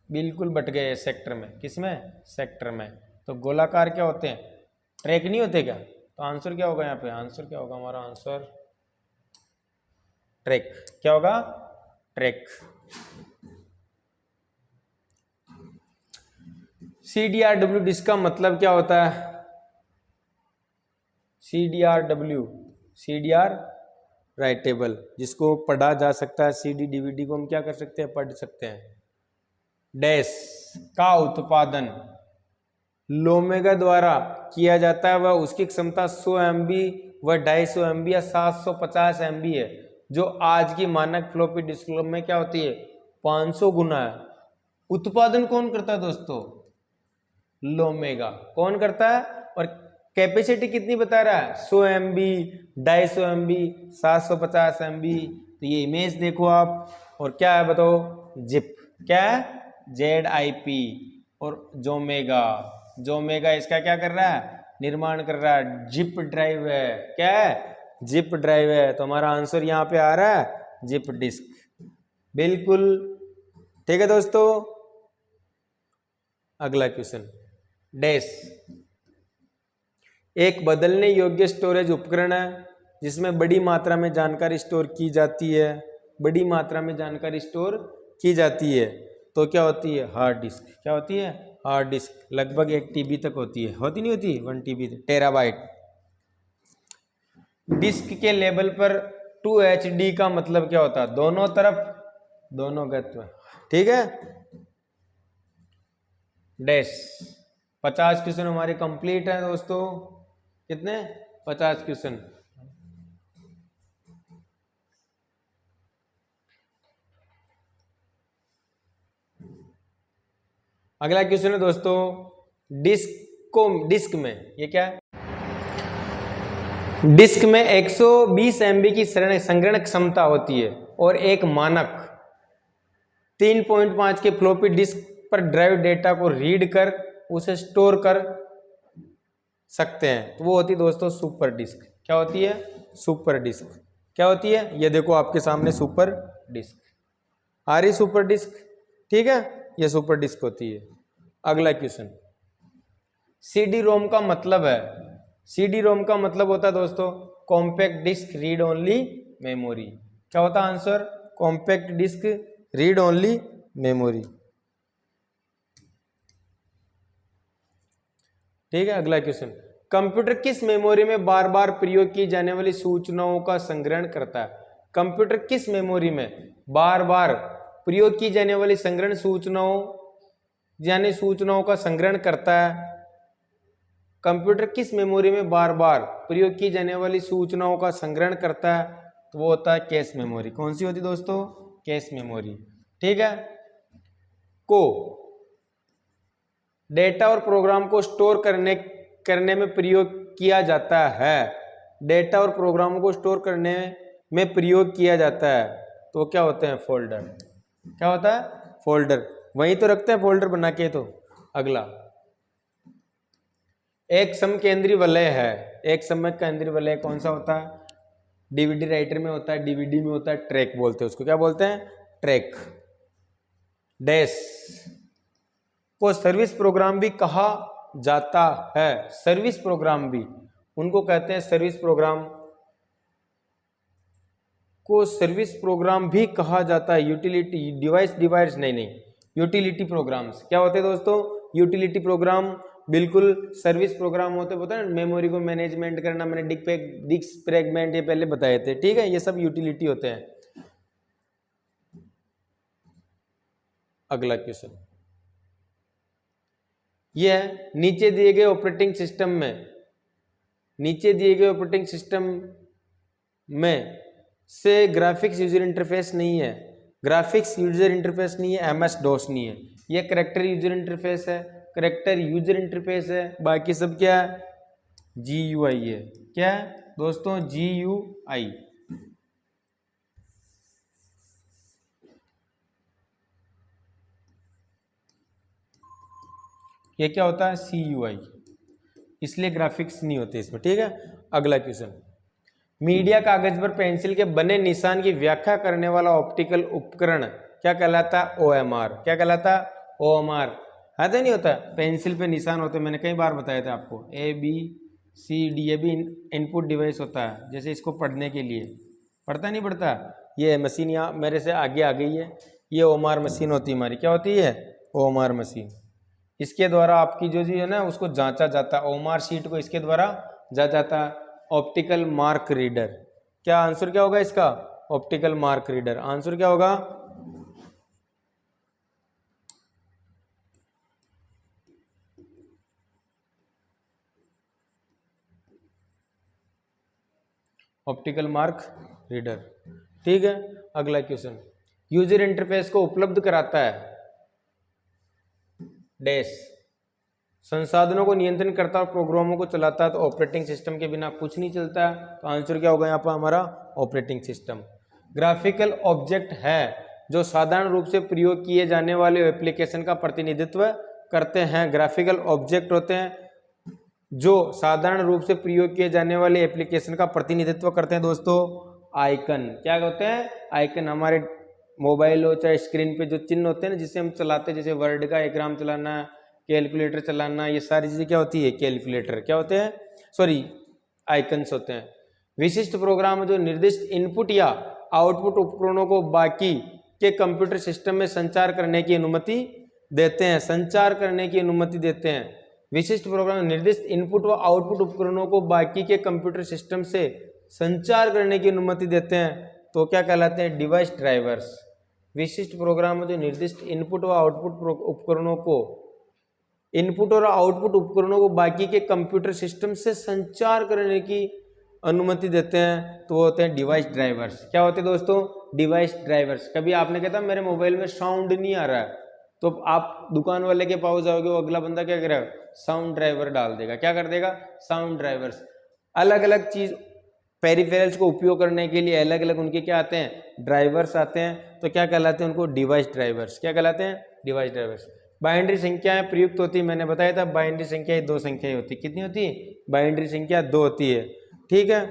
बिल्कुल बट गए सेक्टर में। किसमें, सेक्टर में। तो गोलाकार क्या होते हैं, ट्रैक नहीं होते क्या। तो आंसर क्या होगा यहाँ पे, आंसर क्या होगा हमारा, आंसर ट्रैक। क्या होगा, ट्रैक। CDRW डिस्क का मतलब क्या होता है, CDRW, CDR राइटेबल, जिसको पढ़ा जा सकता है। CD DVD को हम क्या कर सकते हैं, पढ़ सकते हैं। डैश का उत्पादन लोमेगा द्वारा किया जाता है, वह उसकी क्षमता 100 MB व 250 MB या 750 MB है, जो आज की मानक फ्लॉपी डिस्क में क्या होती है, 500 गुना है। उत्पादन कौन करता है दोस्तों, लोमेगा। कौन करता है, और कैपेसिटी कितनी बता रहा है, 100 MB, 250 MB, 750 MB। तो ये इमेज देखो आप, और क्या है बताओ, जिप। क्या है, ZIP। और जोमेगा, जोमेगा इसका क्या कर रहा है, निर्माण कर रहा है। जिप ड्राइव है, क्या है, जिप ड्राइव है। तो हमारा आंसर यहाँ पे आ रहा है जिप डिस्क, बिल्कुल ठीक है दोस्तों। अगला क्वेश्चन, डैश एक बदलने योग्य स्टोरेज उपकरण है जिसमें बड़ी मात्रा में जानकारी स्टोर की जाती है। बड़ी मात्रा में जानकारी स्टोर की जाती है तो क्या होती है, हार्ड डिस्क। क्या होती है, हार्ड डिस्क। लगभग 1 TB तक होती है, होती नहीं होती, 1 TB, टेराबाइट। डिस्क के लेवल पर 2 HD का मतलब क्या होता है, दोनों तरफ, दोनों गत्व। ठीक है, डैश 50 क्वेश्चन हमारे कंप्लीट है दोस्तों। कितने, 50 क्वेश्चन। अगला क्वेश्चन है दोस्तों, डिस्क में ये क्या है, डिस्क में 120 MB की संग्रहण क्षमता होती है और एक मानक 3.5 के फ्लॉपी डिस्क पर ड्राइव डेटा को रीड कर उसे स्टोर कर सकते हैं। तो वो होती है दोस्तों सुपर डिस्क। क्या होती है, सुपर डिस्क। क्या होती है, ये देखो आपके सामने सुपर डिस्क आ रही, सुपर डिस्क। ठीक है, ये सुपर डिस्क होती है। अगला क्वेश्चन, CD रोम का मतलब है, CD रोम का मतलब होता है दोस्तों compact disc read only memory. क्या होता है answer, compact disc read only memory. ठीक है, अगला क्वेश्चन, कंप्यूटर किस मेमोरी में बार बार प्रयोग की जाने वाली सूचनाओं का संग्रहण करता है। कंप्यूटर किस मेमोरी में बार बार प्रयोग की जाने वाली संग्रहण सूचनाओं यानी सूचनाओं का संग्रहण करता है। कंप्यूटर किस मेमोरी में बार बार प्रयोग की जाने वाली सूचनाओं का संग्रहण करता है, तो वो होता है कैश मेमोरी। कौन सी होती है दोस्तों? Cache memory. ठीक है। को डेटा और प्रोग्राम को स्टोर करने में प्रयोग किया जाता है। डेटा और प्रोग्रामों को स्टोर करने में प्रयोग किया जाता है तो क्या होते हैं? फोल्डर। क्या होता है? फोल्डर। वहीं तो रखते हैं फोल्डर बना के। तो अगला एक समकेंद्री वलय है। एक समकेंद्री वलय कौन सा होता है? डीवीडी राइटर में होता है, डीवीडी में होता है ट्रैक बोलते हैं उसको। क्या बोलते हैं? ट्रैक। डैश को सर्विस प्रोग्राम भी कहा जाता है। सर्विस प्रोग्राम भी उनको कहते हैं सर्विस प्रोग्राम को सर्विस प्रोग्राम भी कहा जाता है। यूटिलिटी डिवाइस नहीं, यूटिलिटी प्रोग्राम्स क्या होते हैं दोस्तों? यूटिलिटी प्रोग्राम बिल्कुल सर्विस प्रोग्राम होते हैं। मेमोरी को मैनेजमेंट करना, मैंने डिस्क फ्रेगमेंट ये पहले बताए थे। ठीक है, ये सब यूटिलिटी होते हैं। अगला क्वेश्चन ये है, नीचे दिए गए ऑपरेटिंग सिस्टम में से ग्राफिक्स यूजर इंटरफेस नहीं है। ग्राफिक्स यूजर इंटरफेस नहीं है, एमएस डॉस नहीं है। ये कैरेक्टर यूजर इंटरफेस है, कैरेक्टर यूजर इंटरफेस है। बाकी सब क्या है? GUI है। क्या है दोस्तों? GUI। ये क्या होता है? CUI। इसलिए ग्राफिक्स नहीं होते इसमें। ठीक है। अगला क्वेश्चन, मीडिया कागज पर पेंसिल के बने निशान की व्याख्या करने वाला ऑप्टिकल उपकरण क्या कहलाता है? OMR। क्या कहलाता है? OMR। है तो नहीं होता? पेंसिल पे निशान होते हैं, मैंने कई बार बताया था आपको। ABCD ये भी इनपुट डिवाइस होता है। जैसे इसको पढ़ने के लिए पढ़ता नहीं पढ़ता? ये मशीन यहाँ मेरे से आगे आ गई है, ये OMR मशीन होती है हमारी। क्या होती है? OMR machine. इसके द्वारा आपकी जो है ना उसको जांचा जाता है। OMR शीट को इसके द्वारा जांचा जाता है। Optical mark reader. क्या आंसर क्या होगा इसका? Optical mark reader. आंसर क्या होगा? Optical mark reader. ठीक है। अगला क्वेश्चन, यूजर इंटरफेस को उपलब्ध कराता है डैश, संसाधनों को नियंत्रण करता है और प्रोग्रामों को चलाता है। तो ऑपरेटिंग सिस्टम के बिना कुछ नहीं चलता है। तो आंसर क्या होगा यहाँ पर हमारा? Operating system. ग्राफिकल ऑब्जेक्ट है जो साधारण रूप से प्रयोग किए जाने वाले एप्लीकेशन का प्रतिनिधित्व करते हैं। ग्राफिकल ऑब्जेक्ट होते हैं जो साधारण रूप से प्रयोग किए जाने वाले एप्लीकेशन का प्रतिनिधित्व करते हैं दोस्तों। आइकन क्या होते हैं? आइकन हमारे मोबाइल हो चाहे स्क्रीन पे जो चिन्ह होते हैं ना जिससे हम चलाते हैं, जैसे वर्ड का एग्राम चलाना, कैलकुलेटर चलाना, ये सारी चीजें क्या होती है? कैलकुलेटर। क्या होते हैं? सॉरी, आइकन्स होते हैं। विशिष्ट प्रोग्राम जो निर्दिष्ट इनपुट या आउटपुट उपकरणों को बाकी के कंप्यूटर सिस्टम में संचार करने की अनुमति देते हैं। संचार करने की अनुमति देते हैं। विशिष्ट प्रोग्राम निर्दिष्ट इनपुट व आउटपुट उपकरणों को बाकी के कंप्यूटर सिस्टम से संचार करने की अनुमति देते हैं तो क्या कहलाते हैं? Device drivers. विशिष्ट प्रोग्राम जो निर्दिष्ट इनपुट व आउटपुट उपकरणों को बाकी के कंप्यूटर सिस्टम से संचार करने की अनुमति देते हैं तो वो होते हैं डिवाइस ड्राइवर्स। क्या होते हैं दोस्तों? Device drivers. कभी आपने कहता मेरे मोबाइल में साउंड नहीं आ रहा है तो आप दुकान वाले के पास जाओगे, वो अगला बंदा क्या करेगा? साउंड ड्राइवर डाल देगा। क्या कर देगा? Sound drivers. अलग अलग चीज पेरिफेरल्स को उपयोग करने के लिए अलग अलग उनके क्या आते हैं? ड्राइवर्स आते हैं। तो क्या कहलाते हैं? उनको डिवाइस ड्राइवर्स। क्या कहलाते हैं? Device drivers. बाइनरी संख्याएं प्रयुक्त होती है, मैंने बताया था बाइनरी संख्याएं 2 संख्याएं होती। कितनी होती है? बाइनरी संख्या 2 होती है। ठीक है,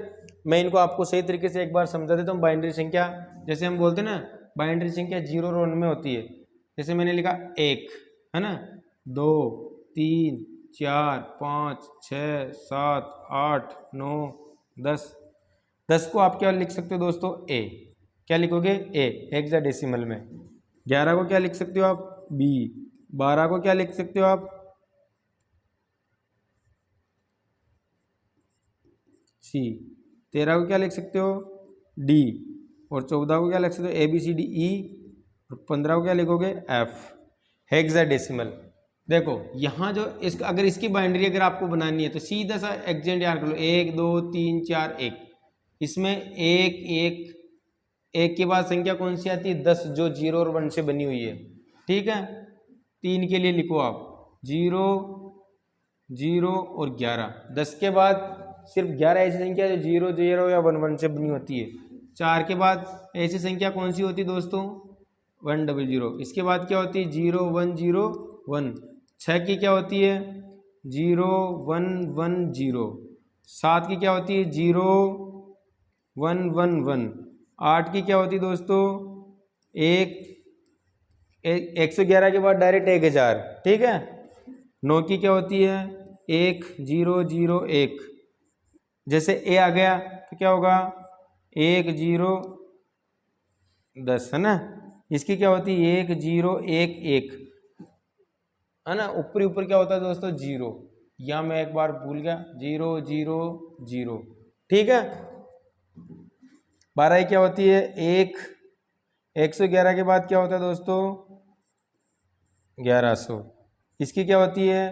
मैं इनको आपको सही तरीके से एक बार समझा देता हूँ। बाइनरी संख्या जैसे हम बोलते हैं ना, बाइनरी संख्या 0 और 1 में होती है। जैसे मैंने लिखा 1 है ना, 2 3 4 5 6 7 8 9 10। 10 को आप क्या लिख सकते हो दोस्तों? ए। क्या लिखोगे? ए हेक्साडेसिमल में। 11 को क्या लिख सकते हो आप? बी। 12 को क्या लिख सकते हो आप? सी। 13 को क्या लिख सकते हो? डी। और 14 को क्या लिख सकते हो? A B C D E. और 15 को क्या लिखोगे? एफ। हेक्साडेसिमल। देखो यहाँ जो अगर इसकी बाइनरी अगर आपको बनानी है तो सीधा सा एग्जेंट याद कर लो, 1 2 3 4 1। इसमें एक एक एक के बाद संख्या कौन सी आती है 10, जो 0 और 1 से बनी हुई है। ठीक है, 3 के लिए लिखो आप 0 0 और 11। 10 के बाद सिर्फ 11 ऐसी संख्या जो 0 0 या 1 1 से बनी होती है। 4 के बाद ऐसी संख्या कौन सी होती है दोस्तों 1 0 0। इसके बाद क्या होती है 0 1 0 1। 6 की क्या होती है 0 1 1 0। 7 की क्या होती है 0 1 1 1। 8 की क्या होती है दोस्तों 111 के बाद डायरेक्ट 1000। ठीक है, 9 की क्या होती है 1 0 0 1। जैसे ए आ गया तो क्या होगा 1 0 10 है ना। इसकी क्या होती है 1 0 1 1 है ना। ऊपर ऊपर क्या होता है दोस्तों 0, या मैं एक बार भूल गया 0 0 0। ठीक है, 12 क्या होती है 111 के बाद क्या होता है दोस्तों 1100। इसकी क्या होती है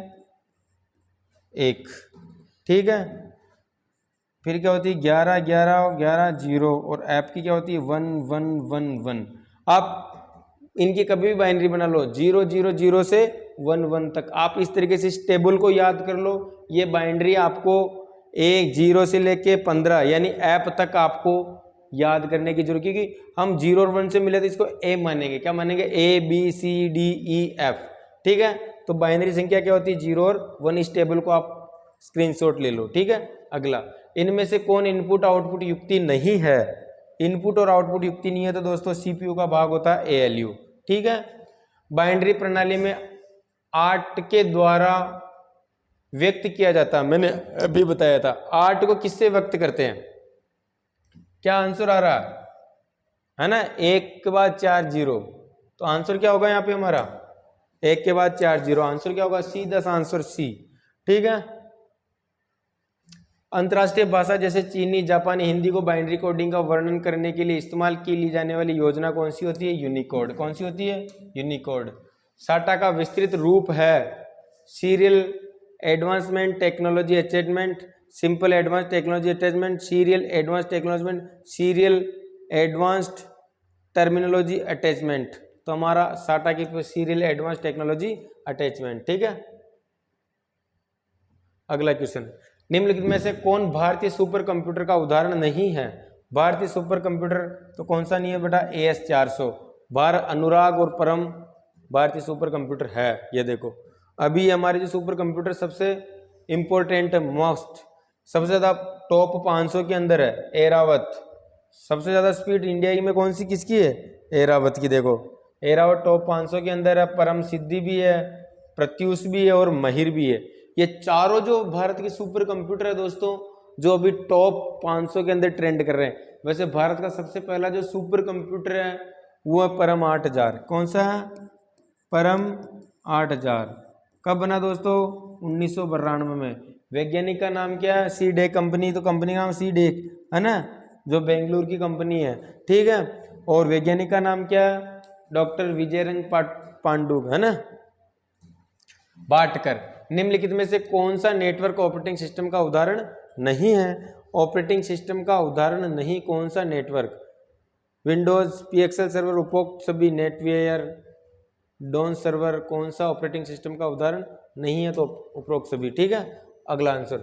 1। ठीक है, फिर क्या होती है 11 11 11 0 और ऐप की क्या होती है 1 1 1 1। आप इनकी कभी भी बाइनरी बना लो 0 0 0 से 1 1 तक। आप इस तरीके से इस टेबल को याद कर लो। ये बाइनरी आपको 1 0 से लेके 15 यानी ऐप तक आपको याद करने की जरूरत, क्योंकि हम 0 और 1 से मिले तो इसको ए मानेंगे। क्या मानेंगे A B C D E F। ठीक है, तो बाइनरी संख्या क्या होती है 0 और 1। इस टेबल को आप स्क्रीनशॉट ले लो। ठीक है, अगला इनमें से कौन इनपुट आउटपुट युक्ति नहीं है। इनपुट और आउटपुट युक्ति नहीं है तो दोस्तों सीपीयू का भाग होता है ALU। ठीक है, बाइनरी प्रणाली में 8 के द्वारा व्यक्त किया जाता है। मैंने अभी बताया था 8 को किससे व्यक्त करते हैं। क्या आंसर आ रहा है ना 1 के बाद 4 0। तो आंसर क्या होगा यहाँ पे हमारा 1 के बाद 4 0। आंसर क्या होगा सीधा आंसर C। ठीक है, अंतर्राष्ट्रीय भाषा जैसे चीनी जापानी हिंदी को बाइनरी कोडिंग का वर्णन करने के लिए इस्तेमाल की ली जाने वाली योजना कौन सी होती है यूनिकोड। कौन सी होती है यूनिकोड। साटा का विस्तृत रूप है serial advancement technology attachment, simple advance technology attachment, serial advance technology, serial advanced terminology attachment. तो हमारा साटा की सीरियल एडवांस टेक्नोलॉजी अटैचमेंट। ठीक है, अगला क्वेश्चन निम्नलिखित में से कौन भारतीय सुपर कंप्यूटर का उदाहरण नहीं है। भारतीय सुपर कंप्यूटर तो कौन सा नहीं है बेटा AS 400। अनुराग और परम भारतीय सुपर कंप्यूटर है। ये देखो अभी हमारे जो सुपर कंप्यूटर सबसे इंपॉर्टेंट मोस्ट सबसे ज्यादा टॉप 500 के अंदर है एरावत। सबसे ज्यादा स्पीड इंडिया में कौन सी किसकी है एरावत की। देखो एरावत टॉप 500 के अंदर है, परम सिद्धि भी है, प्रत्युष भी है और महिर भी है। ये चारों जो भारत के सुपर कंप्यूटर है दोस्तों जो अभी टॉप 500 के अंदर ट्रेंड कर रहे हैं। वैसे भारत का सबसे पहला जो सुपर कंप्यूटर है वो है परम 8000। कौन सा है परम 8000। कब बना दोस्तों 1992 में। वैज्ञानिक का नाम क्या है सीडेक कंपनी। तो कंपनी का नाम सीडेक है ना, जो बेंगलुरु की कंपनी है। ठीक है, और वैज्ञानिक का नाम क्या है डॉक्टर विजयरंग पांडु है ना बाटकर। निम्नलिखित में से कौन सा नेटवर्क ऑपरेटिंग सिस्टम का उदाहरण नहीं है। ऑपरेटिंग सिस्टम का उदाहरण नहीं कौन सा नेटवर्क विंडोज PXL सर्वर उपरोक्त सभी नेटवेयर डॉन सर्वर कौन सा ऑपरेटिंग सिस्टम का उदाहरण नहीं है तो उपरोक्त सभी। ठीक है, अगला आंसर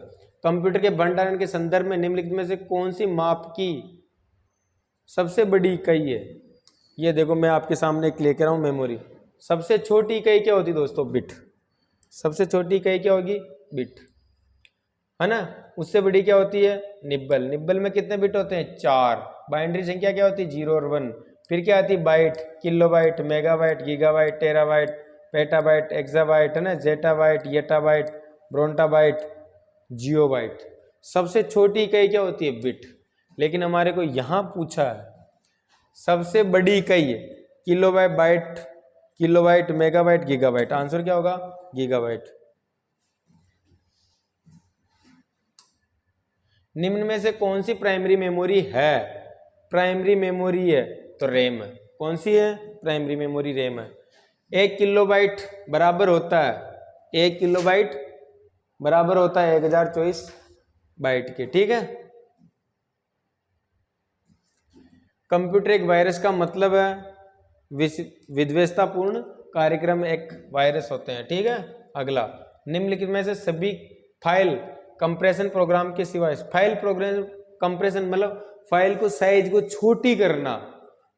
कंप्यूटर के भंडारण के संदर्भ में निम्नलिखित में से कौन सी माप की सबसे बड़ी इकाई है। ये देखो मैं आपके सामने एक लेकर आऊं मेमोरी। सबसे छोटी इकाई क्या होती दोस्तों बिट। सबसे छोटी इकाई क्या होगी बिट है ना। उससे बड़ी क्या होती है निब्बल। निब्बल में कितने बिट होते हैं 4। बाइनरी संख्या क्या होती है 0 और 1। फिर क्या आती है byte, kilobyte, megabyte, gigabyte, terabyte, petabyte, exabyte है ना, जेटाबाइट, येटाबाइट, ब्रोंटाबाइट, जियोबाइट। सबसे छोटी इकाई क्या होती है बिट। लेकिन हमारे को यहां पूछा है सबसे बड़ी इकाई है kilobyte, kilobyte, megabyte, gigabyte. Answer क्या होगा गीगाबाइट। निम्न में से कौन सी प्राइमरी मेमोरी है। प्राइमरी मेमोरी है तो रैम। कौन सी है प्राइमरी मेमोरी रैम है। 1 किलोबाइट बराबर होता है 1 किलोबाइट बराबर होता है 1024 बाइट के। ठीक है, कंप्यूटर एक वायरस का मतलब है विद्वेषतापूर्ण कार्यक्रम एक वायरस होते हैं, ठीक है। अगला, निम्नलिखित में से सभी फाइल कंप्रेशन प्रोग्राम के सिवाय, फाइल प्रोग्राम कंप्रेशन मतलब फाइल को साइज को छोटी करना,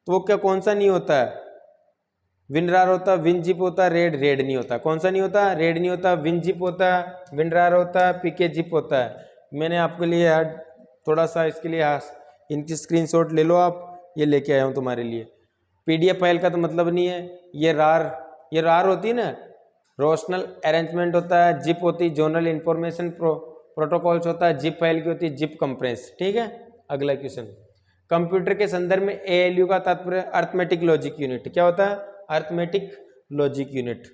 तो वो क्या कौन सा नहीं होता है, विनरार होता है, विनजिप होता है, रेड नहीं होता। कौन सा नहीं होता, रेड नहीं होता, विनजिप होता है, विनरार होता है, पीके जिप होता है। मैंने आपके लिए थोड़ा सा इसके लिए इनकी स्क्रीनशॉट ले लो आप, ये लेके आया हूँ तुम्हारे लिए। पीडीएफ फाइल का तो मतलब नहीं है, ये रार होती है ना, रोशनल अरेंजमेंट होता है, जिप होती है जोनल इंफॉर्मेशन प्रोटोकॉल्स होता है, जिप फाइल की होती है जिप कंप्रेस, ठीक है। अगला क्वेश्चन, कंप्यूटर के संदर्भ में एएलयू का तात्पर्य अर्थमेटिक लॉजिक यूनिट, क्या होता है, अर्थमेटिक लॉजिक यूनिट।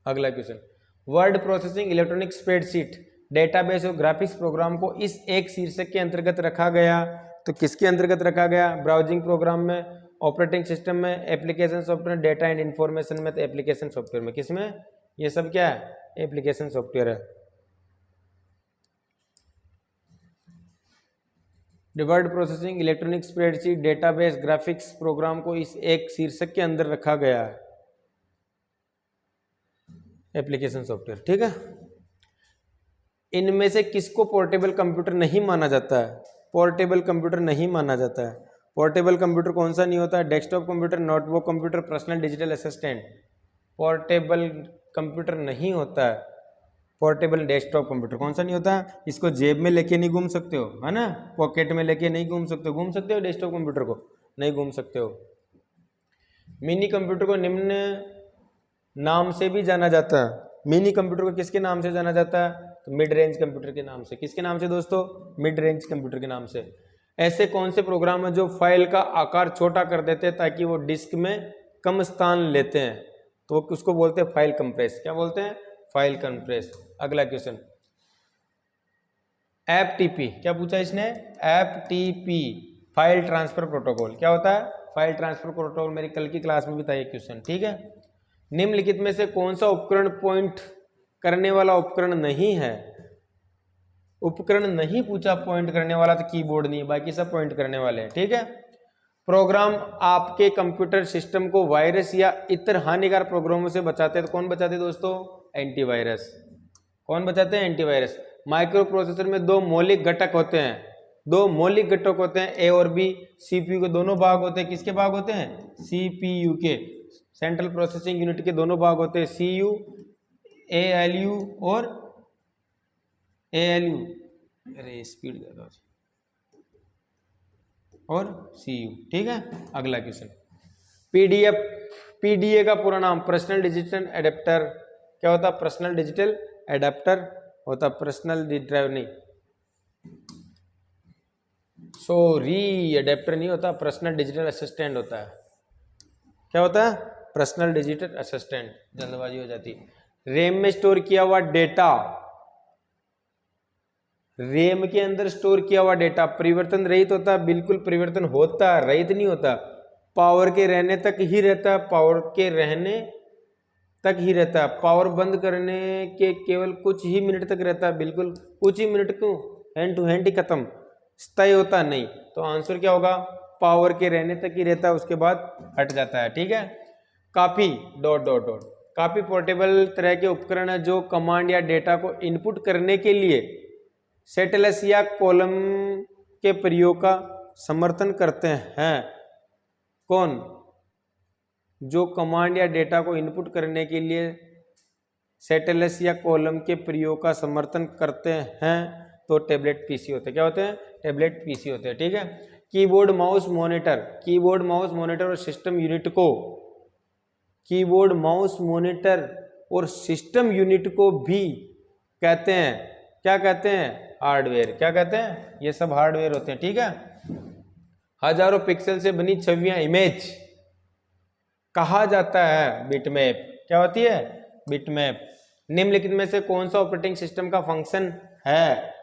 अगला question, word processing electronic spreadsheet database और ग्राफिक्स प्रोग्राम को इस एक शीर्षक के अंतर्गत रखा गया, तो किसके अंतर्गत रखा गया, ब्राउजिंग प्रोग्राम में, ऑपरेटिंग सिस्टम में, application software, data and information में, तो एप्लीकेशन सॉफ्टवेयर में। किसमें, ये सब क्या है, एप्लीकेशन सॉफ्टवेयर है। Word processing electronic spreadsheet database graphics program को इस एक शीर्षक के अंदर रखा गया है, एप्लीकेशन सॉफ्टवेयर, ठीक है। इनमें से किसको पोर्टेबल कंप्यूटर नहीं माना जाता है, पोर्टेबल कंप्यूटर नहीं माना जाता है। पोर्टेबल कंप्यूटर कौन सा नहीं होता है, desktop computer, notebook computer, personal digital assistant. Portable computer नहीं होता है, पोर्टेबल डेस्कटॉप कंप्यूटर कौन सा नहीं होता है, इसको जेब में लेके नहीं घूम सकते हो, है ना, पॉकेट में लेके नहीं घूम सकते हो डेस्कटॉप कंप्यूटर को, नहीं घूम सकते हो। मिनी कंप्यूटर को निम्न नाम से भी जाना जाता है, मिनी कंप्यूटर को किसके नाम से जाना जाता है, तो मिड रेंज कंप्यूटर के नाम से। किसके नाम से दोस्तों, मिड रेंज कंप्यूटर के नाम से। ऐसे कौन से प्रोग्राम है जो फाइल का आकार छोटा कर देते हैं ताकि वो डिस्क में कम स्थान लेते हैं, तो उसको बोलते हैं फाइल कंप्रेस, क्या बोलते हैं, फाइल कंप्रेस। अगला क्वेश्चन, एफटीपी, क्या पूछा इसने, एफटीपी फाइल ट्रांसफर प्रोटोकॉल, क्या होता है, फाइल ट्रांसफर प्रोटोकॉल। मेरी कल की क्लास में भी था ये क्वेश्चन, ठीक है। निम्नलिखित में से कौन सा उपकरण पॉइंट करने वाला उपकरण नहीं है, उपकरण नहीं पूछा पॉइंट करने वाला, तो कीबोर्ड नहीं, बाकी सब पॉइंट करने वाले हैं, ठीक है। प्रोग्राम आपके कंप्यूटर सिस्टम को वायरस या इतर हानिकारक प्रोग्रामों से बचाते हैं, तो कौन बचाते हैं दोस्तों, एंटीवायरस। कौन बचाते हैं, एंटीवायरस। माइक्रो प्रोसेसर में दो मौलिक घटक होते हैं, दो मौलिक घटक होते हैं, ए और बी। सीपीयू के दोनों भाग होते हैं, किसके भाग होते हैं, सीपीयू के, सेंट्रल प्रोसेसिंग यूनिट के दोनों भाग होते हैं, सीयू, एएलयू और एएलयू, अरे स्पीड ज्यादा, और सीयू, ठीक है। अगला क्वेश्चन, पीडीएफ, पीडीए का पूरा नाम पर्सनल डिजिटल एडेप्टर, क्या होता है, पर्सनल डिजिटल एडेप्टर होता, पर्सनल ड्राइव नहीं, सॉरी एडेप्टर नहीं होता, पर्सनल डिजिटल असिस्टेंट होता है। क्या होता है, पर्सनल डिजिटल असिस्टेंट, जल्दबाजी हो जाती है। रैम में स्टोर किया हुआ डेटा, रैम के अंदर स्टोर किया हुआ डेटा परिवर्तन रहित होता है, बिल्कुल परिवर्तन होता है, रहित नहीं होता, पावर के रहने तक ही रहता है, पावर के रहने तक ही रहता है, पावर बंद करने के केवल कुछ ही मिनट तक रहता है, बिल्कुल कुछ ही मिनट, क्यों, हैंड टू हैंड ही खत्म, स्थायी होता नहीं। तो आंसर क्या होगा, पावर के रहने तक ही रहता है, उसके बाद हट जाता है, ठीक है। काफी डॉट डॉट डॉट, काफी पोर्टेबल तरह के उपकरण है जो कमांड या डेटा को इनपुट करने के लिए सेटलेस या कॉलम के प्रयोग का समर्थन करते हैं। कौन, जो कमांड या डेटा को इनपुट करने के लिए सेटलेस या कॉलम के प्रयोग का समर्थन करते हैं, तो टैबलेट पीसी होते हैं, क्या होते हैं, टैबलेट पीसी होते हैं, ठीक है। Keyboard mouse monitor, keyboard mouse monitor और सिस्टम यूनिट को, कीबोर्ड माउस मॉनिटर और सिस्टम यूनिट को भी कहते हैं, क्या कहते हैं, हार्डवेयर, क्या कहते हैं, ये सब हार्डवेयर होते हैं, ठीक है। हजारों पिक्सल से बनी छवियां, इमेज कहा जाता है बिटमैप, क्या होती है, बिटमैप। निम्नलिखित में से कौन सा ऑपरेटिंग सिस्टम का फंक्शन है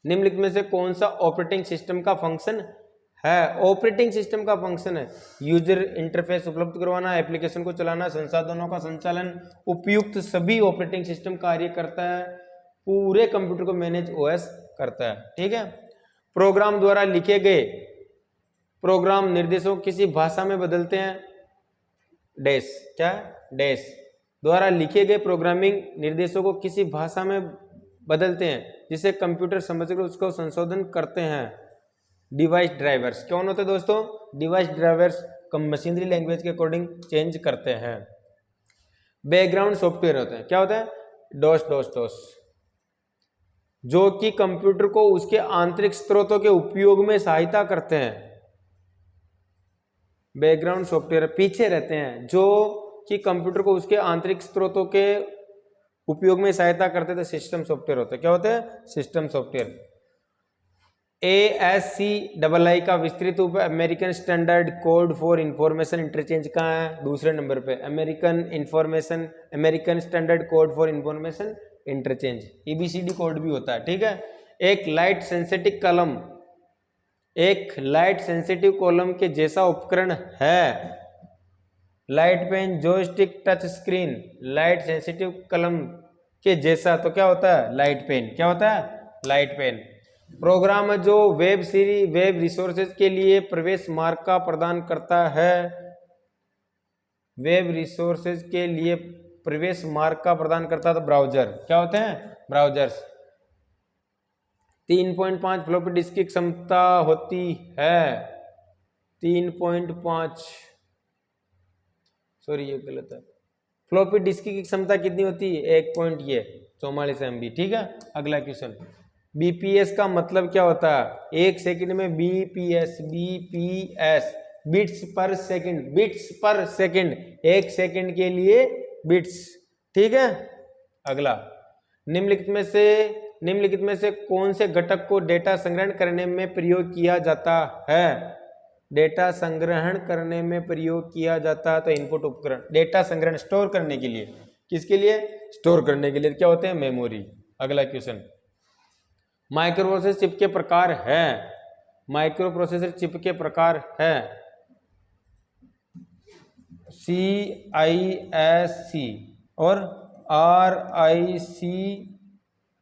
निम्नलिखित में से कौन सा ऑपरेटिंग सिस्टम का फंक्शन है, ऑपरेटिंग सिस्टम का फंक्शन है यूजर इंटरफेस उपलब्ध करवाना, एप्लीकेशन को चलाना, संसाधनों का संचालन, उपयुक्त सभी ऑपरेटिंग सिस्टम कार्य करता है, पूरे कंप्यूटर को मैनेज ओएस करता है, ठीक है। प्रोग्राम द्वारा लिखे गए प्रोग्राम निर्देशों को किसी भाषा में बदलते हैं, डैश, क्या डैश, द्वारा लिखे गए प्रोग्रामिंग निर्देशों को किसी भाषा में बदलते हैं जिसे कंप्यूटर समझकर उसको संशोधन करते हैं। डिवाइस ड्राइवर्स कौन होते हैं दोस्तों? डिवाइस ड्राइवर्स मशीनरी लैंग्वेज के अकॉर्डिंग चेंज करते हैं। बैकग्राउंड सॉफ्टवेयर होते हैं, क्या होता है? डॉस, जो कि कंप्यूटर को उसके आंतरिक स्रोतों के उपयोग में सहायता करते हैं। बैकग्राउंड सॉफ्टवेयर पीछे रहते हैं जो कि कंप्यूटर को उसके आंतरिक स्रोतों के उपयोग में सहायता करते थे, सिस्टम सॉफ्टवेयर होते हैं। क्या होते हैं? System software. ASCII का विस्तृत रूप American standard code for information interchange कहाँ है? दूसरे नंबर पे। American standard code for information interchange, ABCD code भी होता है, ठीक है। एक लाइट सेंसिटिव कॉलम के जैसा उपकरण है। Light pen, joystick, touch screen, light sensitive column के जैसा, तो क्या होता है? Light pen. क्या होता है? Light pen. प्रोग्राम जो वेब रिसोर्सेज के लिए प्रवेश मार्ग का प्रदान करता है। वेब रिसोर्सेज के लिए प्रवेश मार्ग का प्रदान करता है, तो ब्राउजर। क्या होते हैं? ब्राउजर्स। 3.5 फ्लॉपी डिस्क की क्षमता होती है। 3.5, सॉरी ये गलत है। फ्लॉपी डिस्क की क्षमता कितनी होती है? 1.44 MB, ठीक है। अगला क्वेश्चन, बीपीएस का मतलब क्या होता है? एक सेकंड में बीपीएस बिट्स पर सेकंड, एक सेकंड के लिए बिट्स, ठीक है। अगला, निम्नलिखित में से कौन से घटक को डेटा संग्रहण करने में प्रयोग किया जाता है? डेटा संग्रहण करने में प्रयोग किया जाता है तो इनपुट उपकरण। डेटा संग्रहण स्टोर करने के लिए, किसके लिए? स्टोर करने के लिए क्या होते हैं? मेमोरी। अगला क्वेश्चन, माइक्रोप्रोसेसर चिप के प्रकार है। माइक्रोप्रोसेसर चिप के प्रकार है CISC और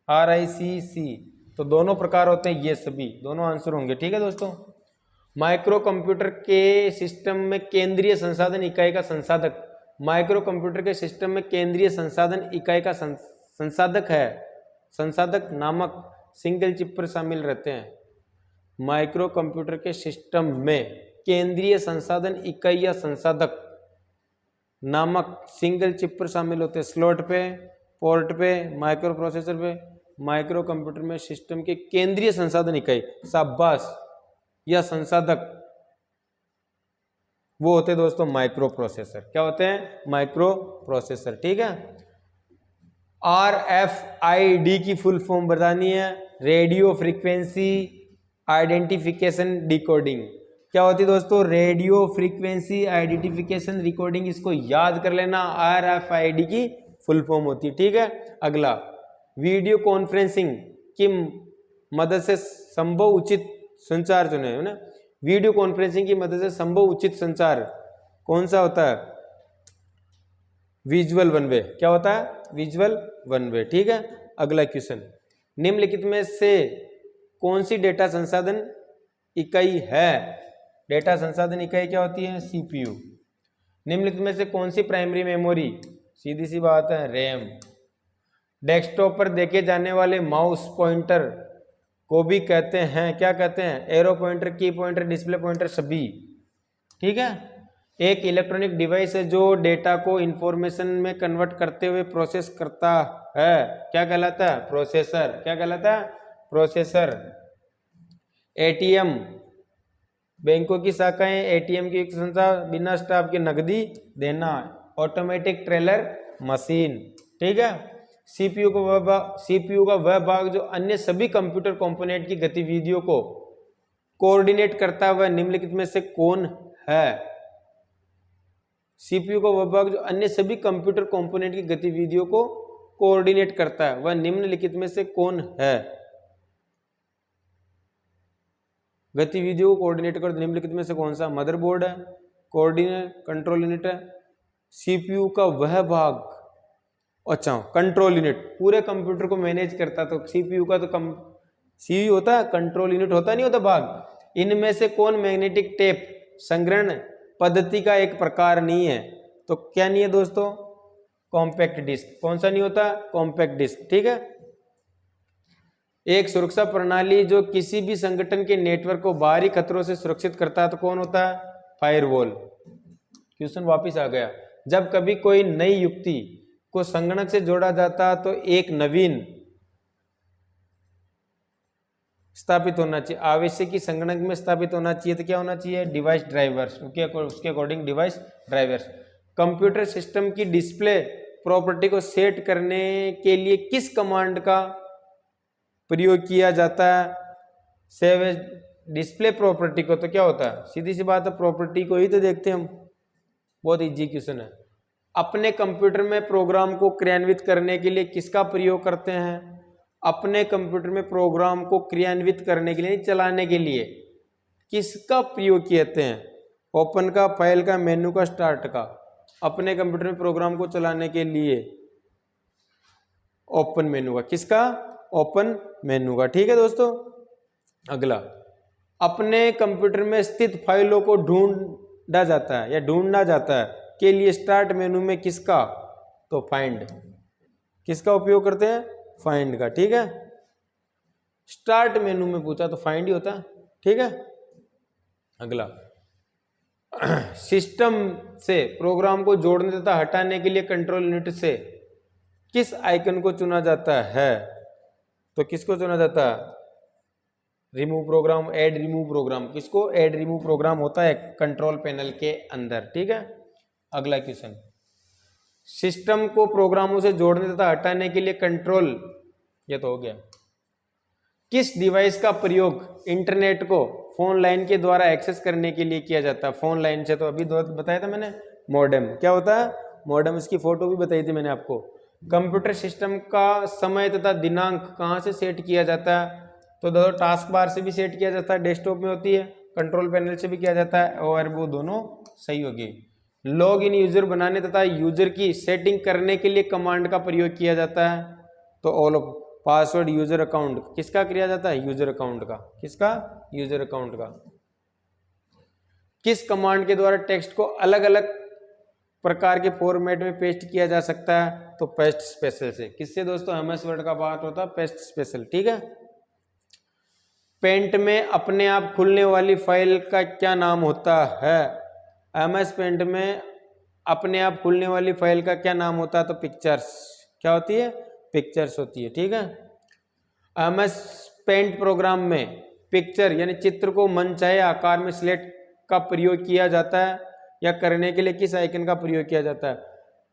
RISC, तो दोनों प्रकार होते हैं, ये सभी दोनों आंसर होंगे, ठीक है दोस्तों। माइक्रो कंप्यूटर के सिस्टम में केंद्रीय संसाधन इकाई का संसाधक। माइक्रो कंप्यूटर के सिस्टम में केंद्रीय संसाधन इकाई का संसाधक नामक सिंगल चिप पर शामिल रहते हैं। माइक्रो कंप्यूटर के सिस्टम में केंद्रीय संसाधन इकाई या संसाधक नामक सिंगल चिप पर शामिल होते हैं। स्लॉट पे, पोर्ट पे, माइक्रो प्रोसेसर पे। माइक्रो कंप्यूटर में सिस्टम के केंद्रीय संसाधन इकाई, शाबाश, या संसाधक, वो होते हैं दोस्तों माइक्रो प्रोसेसर। क्या होते हैं? माइक्रो प्रोसेसर, ठीक है। RFID की फुल फॉर्म बतानी है, रेडियो फ्रीक्वेंसी आइडेंटिफिकेशन डिकोडिंग। क्या होती है दोस्तों? रेडियो फ्रीक्वेंसी आइडेंटिफिकेशन रिकॉर्डिंग, इसको याद कर लेना, RFID की फुल फॉर्म होती है, ठीक है। अगला, वीडियो कॉन्फ्रेंसिंग की मदद से संभव उचित संचार चुने है ना। वीडियो कॉन्फ्रेंसिंग की मदद से संभव उचित संचार कौन सा होता है? Visual one way. क्या होता है? विजुअल वन वे, ठीक है। अगला क्वेश्चन, निम्नलिखित में से कौन सी डेटा संसाधन इकाई है? डेटा संसाधन इकाई क्या होती है? CPU। निम्नलिखित में से कौन सी प्राइमरी मेमोरी? सीधी सी बात है, रैम। डेस्कटॉप पर देखे जाने वाले माउस पॉइंटर को भी कहते हैं, क्या कहते हैं? एरो पॉइंटर, की पॉइंटर, डिस्प्ले पॉइंटर, सभी, ठीक है। एक इलेक्ट्रॉनिक डिवाइस है जो डेटा को इंफॉर्मेशन में कन्वर्ट करते हुए प्रोसेस करता है, क्या कहलाता है? प्रोसेसर। क्या कहलाता है? प्रोसेसर। ATM, बैंकों की शाखाएं, ATM की एक संस्था, बिना स्टाफ के नकदी देना, ऑटोमेटिक टेलर मशीन, ठीक है। CPU का वह भाग जो अन्य सभी कंप्यूटर कंपोनेंट की गतिविधियों को कोऑर्डिनेट करता है, वह निम्नलिखित में से कौन है? CPU का वह भाग जो अन्य सभी कंप्यूटर कंपोनेंट की गतिविधियों को कोऑर्डिनेट करता है, वह निम्नलिखित में से कौन है? गतिविधियों को कोऑर्डिनेट कर निम्नलिखित में से कौन सा? मदरबोर्ड है, कोऑर्डिनेट कंट्रोल यूनिट है, CPU का वह भाग, अच्छा कंट्रोल यूनिट पूरे कंप्यूटर को मैनेज करता, तो CPU का तो सीयू होता है, कंट्रोल यूनिट होता नहीं होता भाग। इनमें से कौन मैग्नेटिक टेप संग्रहण पद्धति का एक प्रकार नहीं है? तो क्या नहीं है दोस्तों? Compact disc. कौन सा नहीं होता? Compact disc. ठीक है। एक सुरक्षा प्रणाली जो किसी भी संगठन के नेटवर्क को बाहरी खतरों से सुरक्षित करता है तो कौन होता है? फायरवॉल। क्वेश्चन वापिस आ गया। जब कभी कोई नई युक्ति को संगणक से जोड़ा जाता है तो एक नवीन स्थापित होना चाहिए, आवश्यक कि संगणक में स्थापित होना चाहिए। तो क्या होना चाहिए? Device drivers. उसके according device drivers. Computer system की डिस्प्ले प्रॉपर्टी को सेट करने के लिए किस कमांड का प्रयोग किया जाता है? सेव एज डिस्प्ले प्रॉपर्टी को। तो क्या होता है? सीधी सी बात है, प्रॉपर्टी को ही तो देखते हैं हम। बहुत इजी क्वेश्चन है। अपने कंप्यूटर में प्रोग्राम को क्रियान्वित करने के लिए किसका प्रयोग करते हैं? अपने कंप्यूटर में प्रोग्राम को क्रियान्वित करने के लिए, चलाने के लिए किसका प्रयोग किए हैं? ओपन का, फाइल का, मेनू का, स्टार्ट का। अपने कंप्यूटर में प्रोग्राम को चलाने के लिए ओपन मेनू का। किसका? ओपन मेनू का। ठीक है दोस्तों। अगला, अपने कंप्यूटर में स्थित फाइलों को ढूंढा जाता है या ढूंढना जाता है के लिए स्टार्ट मेनू में किसका? तो फाइंड। किसका उपयोग करते हैं? फाइंड का। ठीक है। स्टार्ट मेनू में पूछा तो फाइंड ही होता है। ठीक है। अगला, सिस्टम से प्रोग्राम को जोड़ने तथा हटाने के लिए कंट्रोल यूनिट से किस आइकन को चुना जाता है? तो किसको चुना जाता है? Remove program, add remove program. किसको? ऐड रिमूव प्रोग्राम होता है कंट्रोल पैनल के अंदर। ठीक है। अगला क्वेश्चन, सिस्टम को प्रोग्रामों से जोड़ने तथा हटाने के लिए कंट्रोल, ये तो हो गया। किस डिवाइस का प्रयोग इंटरनेट को फोन लाइन के द्वारा एक्सेस करने के लिए किया जाता है? फोन लाइन से तो अभी बताया था मैंने, मॉडेम। क्या होता है? मॉडेम। इसकी फोटो भी बताई थी मैंने आपको। कंप्यूटर सिस्टम का समय तथा दिनांक कहाँ से सेट किया जाता है? तो दोनों टास्क बार से भी सेट किया जाता है, डेस्कटॉप में होती है, कंट्रोल पैनल से भी किया जाता है, और वो दोनों सही होगी। लॉग इन यूजर बनाने तथा यूजर की सेटिंग करने के लिए कमांड का प्रयोग किया जाता है। तो all of password user account किसका किया जाता है? यूजर अकाउंट का। किसका? यूजर अकाउंट का। किस कमांड के द्वारा टेक्स्ट को अलग अलग प्रकार के फॉर्मेट में पेस्ट किया जा सकता है? तो पेस्ट स्पेशल से। किससे दोस्तों? एमएस वर्ड का पार्ट होता है पेस्ट स्पेशल। ठीक है। पेंट में अपने आप खुलने वाली फाइल का क्या नाम होता है? एमएस पेंट में अपने आप खुलने वाली फाइल का क्या नाम होता है? तो पिक्चर्स। क्या होती है? पिक्चर्स होती है। ठीक है। एमएस पेंट प्रोग्राम में पिक्चर यानी चित्र को मनचाहे आकार में सिलेक्ट का प्रयोग किया जाता है या करने के लिए किस आइकन का प्रयोग किया जाता है?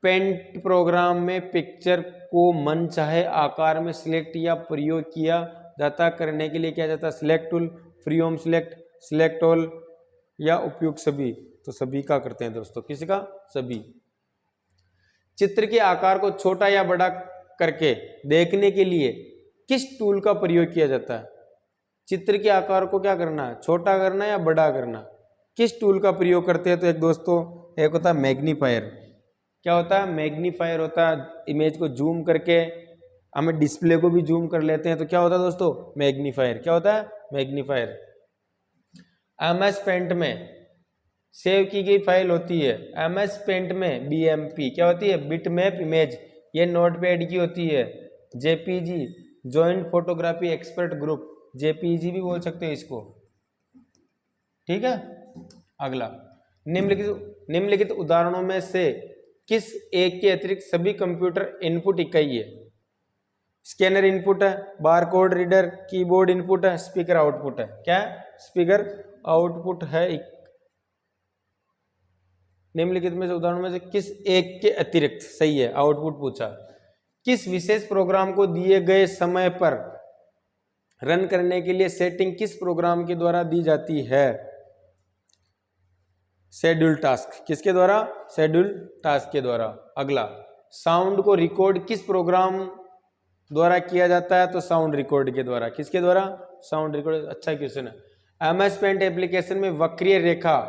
पेंट प्रोग्राम में पिक्चर को मनचाहे आकार में सिलेक्ट या प्रयोग किया जाता, करने के लिए किया जाता है select tool, freeform select, select all या उपयुक्त सभी। तो सभी का करते हैं दोस्तों। किसका? सभी। चित्र के आकार को छोटा या बड़ा करके देखने के लिए किस टूल का प्रयोग किया जाता है? चित्र के आकार को क्या करना है? छोटा करना या बड़ा करना? किस टूल का प्रयोग करते हैं? तो एक दोस्तों, एक होता है मैग्नीफायर। क्या होता है? मैग्नीफायर होता है। इमेज को जूम करके हमें डिस्प्ले को भी जूम कर लेते हैं, तो क्या होता है दोस्तों? मैग्नीफायर। क्या होता है? मैग्नीफायर। एमएस पेंट में सेव की गई फाइल होती है। एमएस पेंट में बीएमपी क्या होती है? Bitmap image. ये नोटपैड की होती है। JPG, joint photography expert group, JPG भी बोल सकते हैं इसको। ठीक है। अगला, निम्नलिखित उदाहरणों में से किस एक के अतिरिक्त सभी कंप्यूटर इनपुट इकाई है? स्कैनर इनपुट है, बारकोड रीडर, कीबोर्ड इनपुट है, स्पीकर आउटपुट है। क्या? स्पीकर आउटपुट है। निम्नलिखित में से उदाहरणों में से किस एक के अतिरिक्त सही है? आउटपुट पूछा। किस विशेष प्रोग्राम को दिए गए समय पर रन करने के लिए सेटिंग किस प्रोग्राम के द्वारा दी जाती है? Schedule task. किसके द्वारा? शेड्यूल टास्क के द्वारा। अगला, साउंड को रिकॉर्ड किस प्रोग्राम द्वारा किया जाता है? तो साउंड रिकॉर्ड के द्वारा। किसके द्वारा? Sound record. अच्छा क्वेश्चन है। एमएस पेंट एप्लीकेशन में वक्रीय रेखा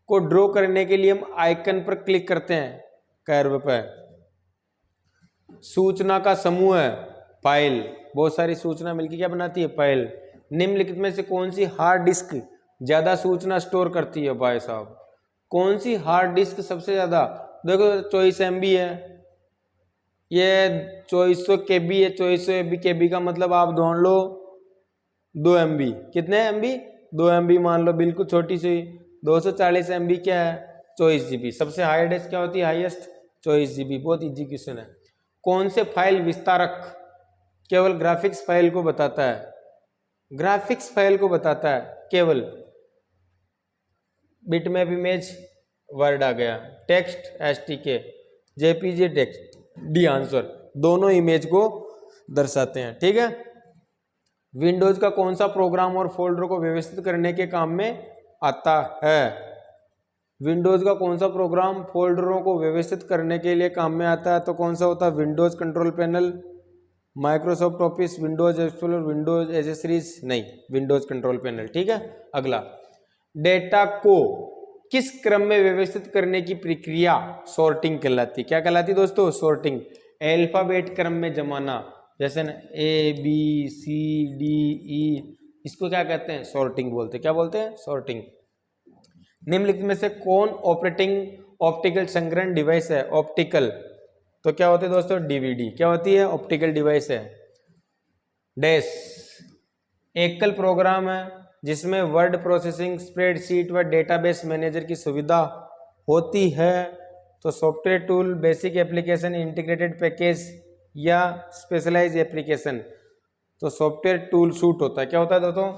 को ड्रॉ करने के लिए हम आइकन पर क्लिक करते हैं, कर्व पर। सूचना का समूह है फाइल, बहुत सारी सूचना मिलकर क्या बनाती है, फाइल। निम्नलिखित में से कौन सी हार्ड डिस्क ज्यादा सूचना स्टोर करती है भाई साहब, कौन सी हार्ड डिस्क सबसे ज्यादा, देखो 24 MB है, ये 2400 KB है, 2400 KB का मतलब आप ढूंढ लो 2 MB, कितने MB, 2 MB मान लो, बिल्कुल छोटी सी। 240 MB क्या है, 24 GB। सबसे हाई डिस्क क्या होती है, हाईएस्ट 24 GB। बहुत इजी क्वेश्चन है। कौन से फाइल विस्तारक केवल ग्राफिक्स फाइल को बताता है, ग्राफिक्स फाइल को बताता है केवल। बिटमैप इमेज वर्ड आ गया, text STK, JPG text D answer, दोनों इमेज को दर्शाते हैं। ठीक है। विंडोज का कौन सा प्रोग्राम और फोल्डर को व्यवस्थित करने के काम में आता है, विंडोज का कौन सा प्रोग्राम फोल्डरों को व्यवस्थित करने के लिए काम में आता है, तो कौन सा होता है, Windows control panel, Microsoft office, Windows explorer, Windows accessories, नहीं, विंडोज कंट्रोल पैनल। ठीक है। अगला, डेटा को किस क्रम में व्यवस्थित करने की प्रक्रिया सॉर्टिंग कहलाती, क्या कहलाती दोस्तों, सॉर्टिंग। अल्फाबेट क्रम में जमाना, जैसे ना ABCDE, इसको क्या कहते हैं, सॉर्टिंग बोलते हैं। क्या बोलते हैं, सॉर्टिंग। निम्नलिखित में से कौन ऑपरेटिंग ऑप्टिकल संग्रहण डिवाइस है, ऑप्टिकल, तो क्या होते हैं दोस्तों, DVD। क्या होती है, ऑप्टिकल डिवाइस है। डैश एकल प्रोग्राम है जिसमें वर्ड प्रोसेसिंग, स्प्रेडशीट व डेटाबेस मैनेजर की सुविधा होती है, तो software tool, basic application, integrated package या स्पेशलाइज एप्लीकेशन, तो सॉफ्टवेयर टूल सूट होता है। क्या होता है दोस्तों,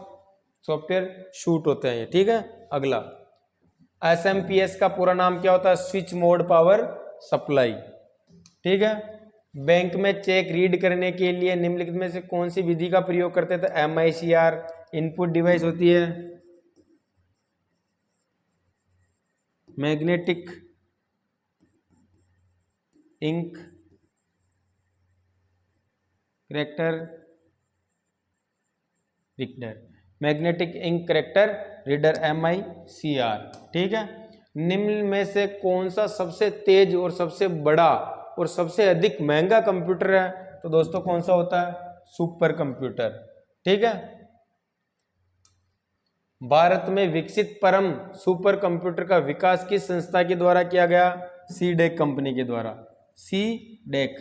सॉफ्टवेयर शूट होते हैं ये। ठीक है। अगला, SMPS का पूरा नाम क्या होता है, स्विच मोड पावर सप्लाई। ठीक है। बैंक में चेक रीड करने के लिए निम्नलिखित में से कौन सी विधि का प्रयोग करते थे, MICR इनपुट डिवाइस होती है, magnetic ink character reader, magnetic ink character reader, MICR। ठीक है। निम्न में से कौन सा सबसे तेज और सबसे बड़ा और सबसे अधिक महंगा कंप्यूटर है, तो दोस्तों कौन सा होता है, सुपर कंप्यूटर। ठीक है। भारत में विकसित परम सुपर कंप्यूटर का विकास किस संस्था के द्वारा किया गया, CDEC कंपनी के द्वारा, CDEC,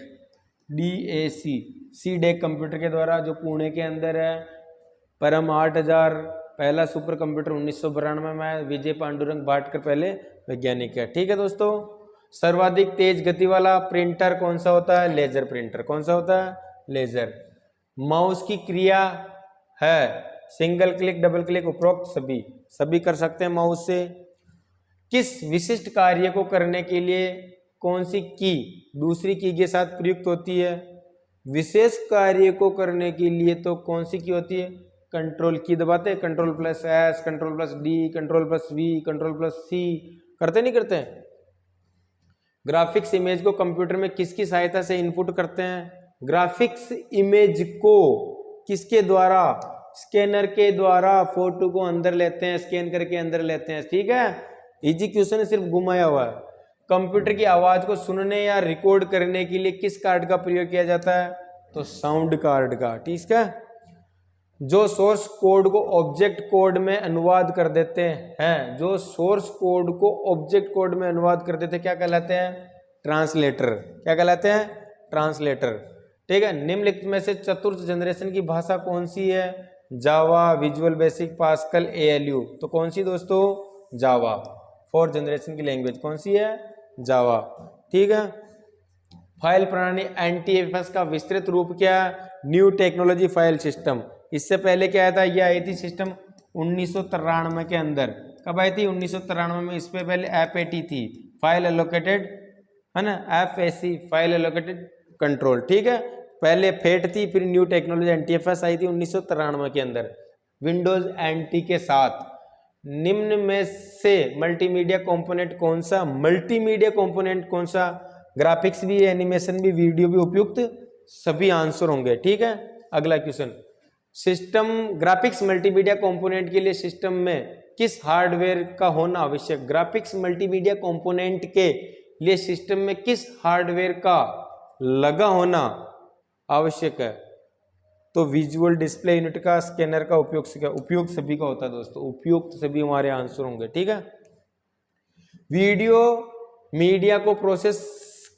DAC, CDEC कंप्यूटर के द्वारा, जो पुणे के अंदर है। परम 8000 पहला सुपर कंप्यूटर 1992 में विजय पांडुरंग भाटकर पहले वैज्ञानिक है। ठीक है दोस्तों। सर्वाधिक तेज गति वाला प्रिंटर कौन सा होता है, लेजर प्रिंटर। कौन सा होता है, लेजर। माउस की क्रिया है सिंगल क्लिक, डबल क्लिक, उपरोक्त सभी कर सकते हैं माउस से। किस विशिष्ट कार्य को करने के लिए कौन सी की दूसरी की के साथ प्रयुक्त होती है, विशेष कार्य को करने के लिए तो कौन सी की होती है, कंट्रोल की दबाते, Ctrl+S, Ctrl+D, Ctrl+V, Ctrl+C, करते नहीं करते। ग्राफिक्स इमेज को कंप्यूटर में किसकी सहायता से इनपुट करते हैं, ग्राफिक्स इमेज को किसके द्वारा, स्कैनर के द्वारा फोटो को अंदर लेते हैं, स्कैन करके अंदर लेते हैं। ठीक है। इजी क्वेश्चन है, सिर्फ घुमाया हुआ है। कंप्यूटर की आवाज को सुनने या रिकॉर्ड करने के लिए किस कार्ड का प्रयोग किया जाता है, तो साउंड कार्ड का। ठीक है। जो सोर्स कोड को ऑब्जेक्ट कोड में अनुवाद कर देते हैं, जो सोर्स कोड को ऑब्जेक्ट कोड में अनुवाद कर देते हैं, क्या कहलाते हैं, ट्रांसलेटर। क्या कहलाते हैं, ट्रांसलेटर। ठीक है। निम्नलिखित में से चतुर्थ जनरेशन की भाषा कौन सी है, जावा, विजुअल बेसिक, पास्कल, ALU, तो कौन सी दोस्तों, जावा। फोर्थ जनरेशन की लैंग्वेज कौन सी है, जावा। ठीक है। फाइल प्रणाली NTFS का विस्तृत रूप क्या है, न्यू टेक्नोलॉजी फाइल सिस्टम। इससे पहले क्या आया था, यह आई थी सिस्टम 1993 के अंदर। कब आई थी, 1993 में। इस पे पहले FAT थी, फाइल एलोकेटेड, है ना, FAC, फाइल एलोकेटेड कंट्रोल। ठीक है। पहले FAT थी, फिर न्यू टेक्नोलॉजी NTFS आई थी 1993 के अंदर विंडोज NT के साथ। निम्न में से मल्टीमीडिया कंपोनेंट कौन सा, मल्टीमीडिया कंपोनेंट कौन सा, ग्राफिक्स भी, एनिमेशन भी, वीडियो भी, उपयुक्त सभी आंसर होंगे। ठीक है। अगला question, system graphics multimedia component के लिए सिस्टम में किस हार्डवेयर का होना आवश्यक, ग्राफिक्स मल्टीमीडिया कंपोनेंट के लिए सिस्टम में किस हार्डवेयर का लगा होना आवश्यक है, तो विजुअल डिस्प्ले यूनिट का, स्कैनर का उपयोग सभी का होता है दोस्तों, उपयुक्त सभी हमारे आंसर होंगे। ठीक है। वीडियो मीडिया को प्रोसेस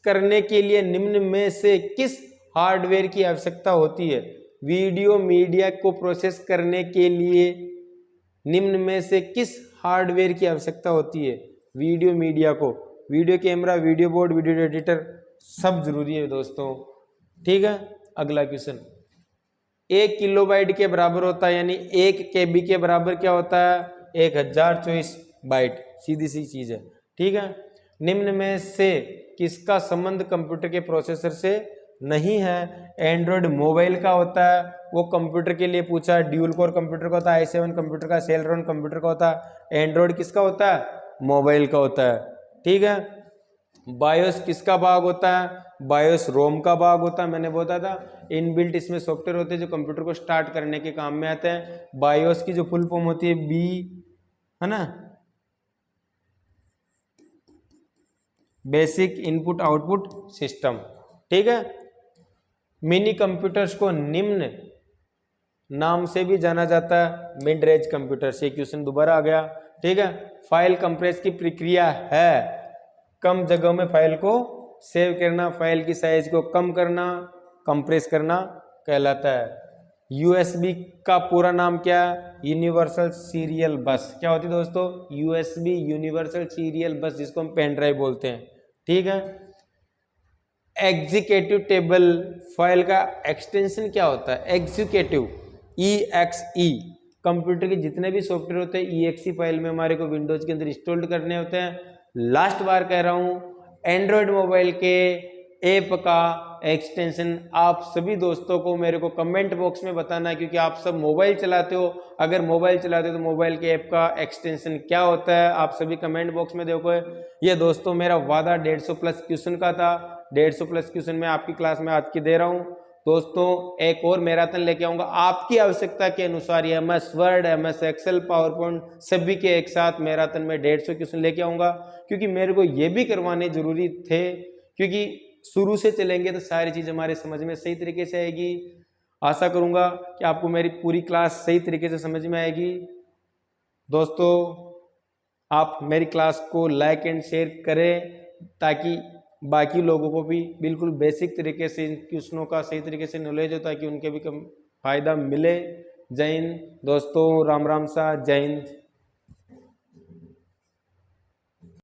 करने के लिए निम्न में से किस हार्डवेयर की आवश्यकता होती है? वीडियो मीडिया को प्रोसेस करने के लिए निम्न में से किस हार्डवेयर की आवश्यकता होती है? वीडियो मीडिया को, video camera, video board, video editor, सब जरूरी है दोस्तों। ठीक है। अगला क्वेश्चन, 1 किलोबाइट के बराबर होता है, यानी 1 KB के बराबर क्या होता है? 1024 बाइट, सीधी सी चीज है। ठीक है। निम्न में से किसका संबंध कंप्यूटर के प्रोसेसर से नहीं है? एंड्रॉयड मोबाइल का होता है, वो कंप्यूटर के लिए पूछा है। ड्यूल कोर कंप्यूटर का होता है, i7 कंप्यूटर का, सेलेरॉन कंप्यूटर का होता है। एंड्रॉयड किसका होता है? मोबाइल का होता है। ठीक है। बायोस किसका भाग होता है? बायोस रोम का भाग होता है। मैंने बोला था इनबिल्ट इसमें सॉफ्टवेयर होते हैं जो कंप्यूटर को स्टार्ट करने के काम में आते हैं। बायोस की जो फुल फॉर्म होती है बी, है ना, बेसिक इनपुट आउटपुट सिस्टम। ठीक है। मिनी कंप्यूटर्स को निम्न नाम से भी जाना जाता है, मिड रेंज कंप्यूटर्स। ये क्वेश्चन दोबारा आ गया। ठीक है। फाइल कंप्रेस की प्रक्रिया है कम जगह में फाइल को सेव करना, फाइल की साइज को कम करना, कंप्रेस करना कहलाता है। यूएसबी का पूरा नाम क्या है? यूनिवर्सल सीरियल बस। क्या होती है दोस्तों? यूएसबी, यूनिवर्सल सीरियल बस, जिसको हम पेन ड्राइव बोलते हैं। ठीक है। एग्जीक्यूटिव टेबल फाइल का एक्सटेंशन क्या होता है? Executive, EXE। कंप्यूटर के जितने भी सॉफ्टवेयर होते हैं EXE फाइल में हमारे को विंडोज के अंदर इंस्टॉल करने होते हैं। लास्ट बार कह रहा हूं, एंड्रॉयड मोबाइल के ऐप का एक्सटेंशन आप सभी दोस्तों को मेरे को कमेंट बॉक्स में बताना है, क्योंकि आप सब मोबाइल चलाते हो। अगर मोबाइल चलाते हो तो मोबाइल के ऐप का एक्सटेंशन क्या होता है, आप सभी कमेंट बॉक्स में देखो। ये दोस्तों मेरा वादा 150 प्लस क्वेश्चन का था। 150 प्लस क्वेश्चन मैं आपकी क्लास में आज की दे रहा हूँ दोस्तों। एक और मैराथन लेके आऊंगा आपकी आवश्यकता के अनुसार। ये MS word, MS excel, power point सभी के एक साथ मैराथन में 150 क्वेश्चन लेके आऊंगा, क्योंकि मेरे को ये भी करवाने जरूरी थे, क्योंकि शुरू से चलेंगे तो सारी चीज हमारे समझ में सही तरीके से आएगी। आशा करूंगा कि आपको मेरी पूरी क्लास सही तरीके से समझ में आएगी। दोस्तों आप मेरी क्लास को लाइक एंड शेयर करें, ताकि बाकी लोगों को भी बिल्कुल बेसिक तरीके से इन क्वेश्चनों का सही तरीके से नॉलेज हो, ताकि उनके भी फायदा मिले। जय हिंद दोस्तों, राम राम सा, जय हिंद।